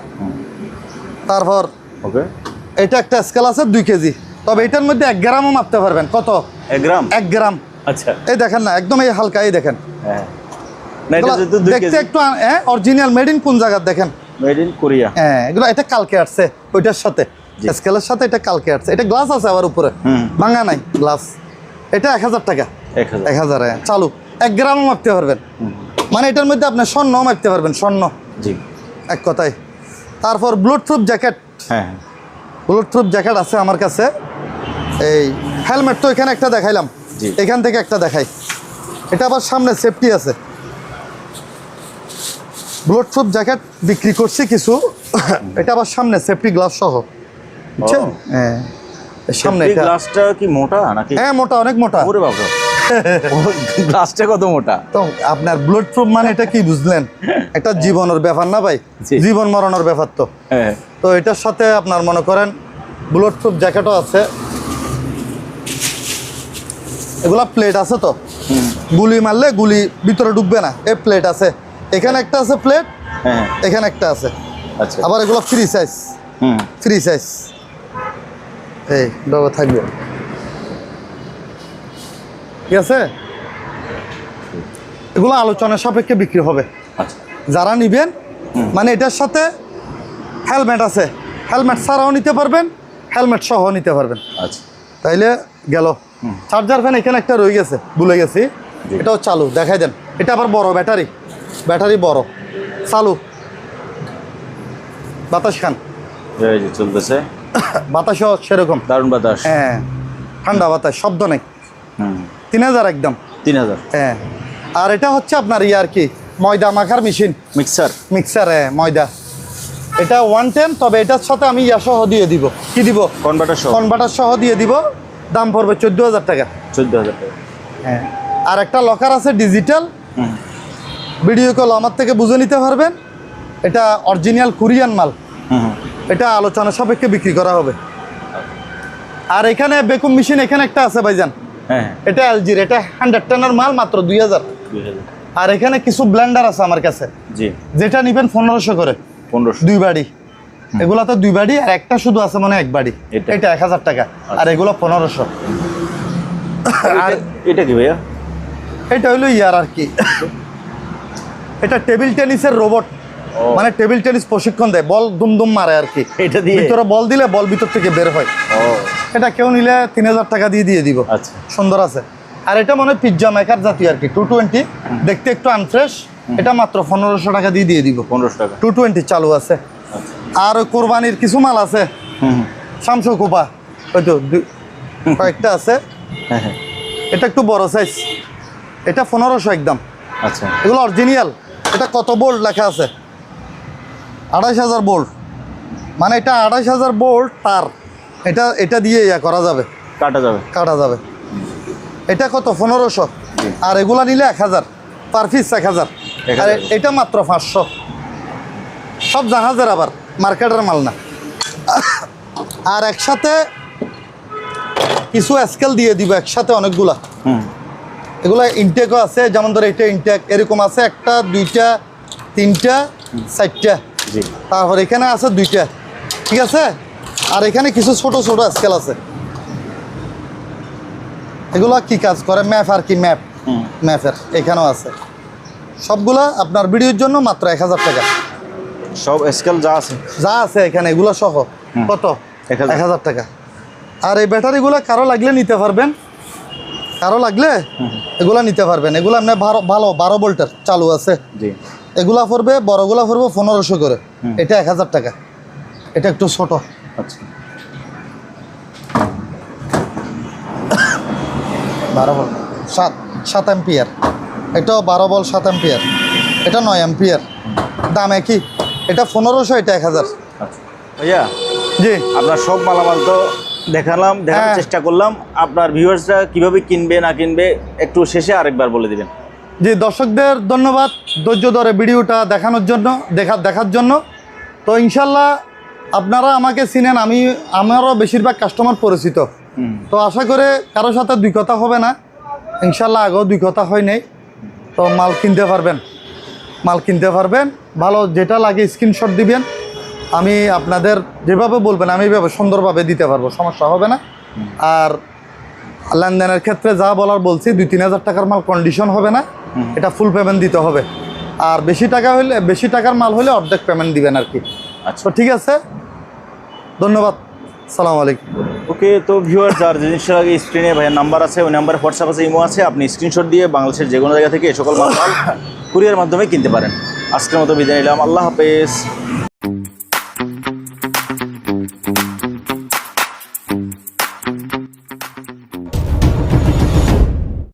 তারপর ওকে, এটা একটা স্কেল আছে 2 কেজি, তবে এটার মধ্যে 1 গ্রামও মাপতে পারবেন। কত? 1 গ্রাম। 1 গ্রাম। আচ্ছা এই দেখেন না, একদম এই হালকা, এই দেখেন হ্যাঁ, না এটা যেহেতু 2 দেখতে কেজি, একটু অরিজিনাল মেড ইন কোন জায়গা দেখেন। Made in Korea. হ্যাঁ এগুলো এটা কালকে আসছে ওইটার সাথে, স্কেলের সাথে এটা কালকে আসছে। এটা গ্লাস আছে আবার উপরে, ভাঙা নাই গ্লাস। এটা 1,000 টাকা। 1000। 1,000 চালু 1 গ্রামও মাপতে পারবেন, মানে এটার মধ্যে আপনি স্বর্ণ মাপতে পারবেন, স্বর্ণ জি এক কথায়। তারপর ব্লুট প্রুফ জ্যাকেট, হ্যাঁ ব্লুট প্রুফ জ্যাকেট আছে আমার কাছে। এই হেলমেট তো এখানে একটা দেখাইলাম, জি। এখান থেকে একটা দেখাই। এটা আবার সামনে সেফটি আছে। ব্লুট প্রুফ জ্যাকেট বিক্রি করছি কিছু, এটা আবার সামনে সেফটি গ্লাস সহ, বুঝছেন? ও। হ্যাঁ এর সামনে এই এটা গ্লাসটা কি মোটা নাকি? হ্যাঁ মোটা, অনেক মোটা। ওরে বাবা, গ্লাসটা কত মোটা! তো আপনার ব্লুট প্রুফ মানে এটা কি বুঝলেন? একটা জীবনের ব্যাপার না ভাই, জি। জীবন মরণের ব্যাপার। তো হ্যাঁ তো এটার সাথে আপনার মনে করেন ব্লুট প্রুফ জ্যাকেটও আছে। এগুলা প্লেট আছে, তো গুলি মারলে গুলি ভিতরে ঢুকবে না, এই প্লেট আছে। এখানে একটা আছে প্লেট, হ্যাঁ এখানে একটা আছে। আচ্ছা আবার এগুলো ফ্রি সাইজ, ফ্রি সাইজ এই বাবা থাকবে, ঠিক আছে? এগুলো আলোচনা সাপেক্ষে বিক্রি হবে। আচ্ছা যারা নিবেন, মানে এটার সাথে হেলমেট আছে, হেলমেট ছাড়াও নিতে পারবেন, হেলমেট সহ নিতে পারবেন। আচ্ছা তাইলে গেল। চার্জার ফ্যান এখানে একটা রয়ে গেছে, ভুলে গেছি, এটাও চালু, দেখাই দেন। এটা আবার বড় ব্যাটারি, ব্যাটারি বড়, চালু। বাতাস খান, এই যে চলতেছে, বাতাসও সেরকম, দারুণ বাতাস। হ্যাঁ ঠান্ডা বাতাস, শব্দ নেই। হুম 3,000 একদম। 3000। হ্যাঁ আর এটা হচ্ছে আপনার আর কি ময়দা মাখার মেশিন, মিক্সার। মিক্সার, ময়দা। এটা 110, তবে এটার সাথে আমি সহ দিয়ে দিব। কি দিব? কনভার্টার সহ। কনভার্টার সহ দিয়ে দিব। দাম পড়বে 14,000 টাকা। 14,000 টাকা। হ্যাঁ আর একটা লকার আছে ডিজিটাল, ভিডিও কল আমার থেকে বুঝে নিতে পারবেন। এটা অরিজিনাল কোরিয়ান মাল, এটা আলোচনা সাপেক্ষে বিক্রি করা হবে। আর এখানে বেকুম মেশিন এখানে একটা আছে ভাইজান, হ্যাঁ এটা এলজির, এটা 110 মাল, মাত্র 2,000। 2000। আর এখানে কিছু ব্লেন্ডার আছে আমার কাছে, জি যেটা নিবেন 1500 করে, 1500। 2 বাড়ি। এগুলা তো 2 বাড়ি, আর একটা শুধু আছে মানে 1 বাড়ি, এটা? এটা 1,000 টাকা। আর এগুলো 1500। আর এটা কি ভাইয়া? এটা হইলো আর কি, এটা টেবিল টেনিসের রোবট, ও। মানে টেবিল টেনিস প্রশিক্ষণ দেয়, বল দুম দুম মারে আর কি। এটা দিয়ে? ভিতরে বল দিলে বল ভিতর থেকে বের হয়। ও এটা কেউ নিলে 3,000 টাকা দিয়ে দিব। আচ্ছা সুন্দর আছে। আর এটা মনে হয় পিৎজা মেকার জাতীয় আর কি, 220, দেখতে একটু আনফ্রেশ। এটা মাত্র 1500 টাকা দিয়ে দিব। 1500 টাকা। 220 চালু আছে। আর ওই কোরবানির কিছু মাল আছে, শামসু কোপা, ওই তো কয়েকটা আছে। হ্যাঁ হ্যাঁ এটা একটু বড় সাইজ, এটা 1500 একদম। আচ্ছা এগুলো অরিজিনাল। এটা কত বোল্ট লেখা আছে? 28,000 বোল্ট, মানে এটা 28,000 বোল্ট তার। এটা দিয়ে করা যাবে, কাটা যাবে। কাটা যাবে। এটা কত? 1500। আর এগুলা নিলে 1,000 পার পিস, 1,000। আর এটা মাত্র 500। সব জাহাজের, আবার মার্কেটের মাল না। আর একসাথে কিছু স্কেল দিয়ে দিব, একসাথে অনেকগুলা। এগুলা ইনটেকও আছে, যেমন ধরো এটা ইনটেক এরকম আছে, 1টা 2টা 3টা 4টা। জি তারপর এখানে আছে 2টা, ঠিক আছে? আর এখানে কিছু ছোট ছোট স্কেল আছে। এগুলো কি কাজ করে? ম্যাপ আর কি, ম্যাপের এখানেও আছে। সবগুলা আপনার ভিডিওর জন্য মাত্র 1,000 টাকা। সব স্কেল যা আছে, যা আছে এখানে এগুলো সহ কত? 1,000 টাকা। আর এই ব্যাটারিগুলো কারো লাগলে নিতে পারবেন, কারো লাগলে এগুলা নিতে পারবেন। এগুলো আপনার ভালো 12 ভোল্টের চালু আছে। জি এগুলা পড়বে, বড়গুলা পড়বে 1500 করে। এটা 1,000 টাকা। এটা একটু ছোট, আচ্ছা 12 ভোল্ট, 7 অ্যাম্পিয়ার। এটাও 12 ভোল্ট 7 অ্যাম্পিয়ার। এটা 9 অ্যাম্পিয়ার। দাম একই, এটা 1500, এটা 1,000। আচ্ছা ভাইয়া, জি আপনার সব মালামাল তো দেখানোর হ্যাঁ। চেষ্টা করলাম। আপনার ভিউয়ার্সরা কিভাবে কিনবে না কিনবে একটু শেষে আরেকবার বলে দিবেন। জি, দর্শকদের ধন্যবাদ ধৈর্য ধরে ভিডিওটা দেখানোর জন্য, দেখার জন্য। তো ইনশাল্লাহ আপনারা আমাকে চিনেন, আমারও বেশিরভাগ কাস্টমার পরিচিত। তো আশা করে কারোর সাথে দুই কথা হবে না, ইনশাল্লাহ আগেও দুই কথা হয় নাই। তো মাল কিনতে পারবেন, ভালো যেটা লাগে স্ক্রিনশট দিবেন, আমি আপনাদের যেভাবে বলবেন আমি এভাবে সুন্দরভাবে দিতে পারবো, সমস্যা হবে না। আর লেনদেনের ক্ষেত্রে যা বলার বলছি, 2-3 হাজার টাকার মাল কন্ডিশন হবে না, এটা ফুল পেমেন্ট দিতে হবে। আর বেশি টাকার মাল হলে অর্ধেক পেমেন্ট দিবেন আর কি। আচ্ছা তো ঠিক আছে, ধন্যবাদ, সালাম আলাইকুম। ওকে, তো ভিউয়ার যার জিনিসটা লাগে স্ক্রিনে ভাইয়ের নাম্বার আছে, ওই নাম্বারে হোয়াটসঅ্যাপ আছে, ইমো আছে, আপনি স্ক্রিনশট দিয়ে বাংলাদেশের যে কোনো জায়গা থেকে এই সকল মাল কুরিয়ার মাধ্যমে কিনতে পারেন। আজকের মতো বিদায় নিলাম, আল্লাহ হাফেজ।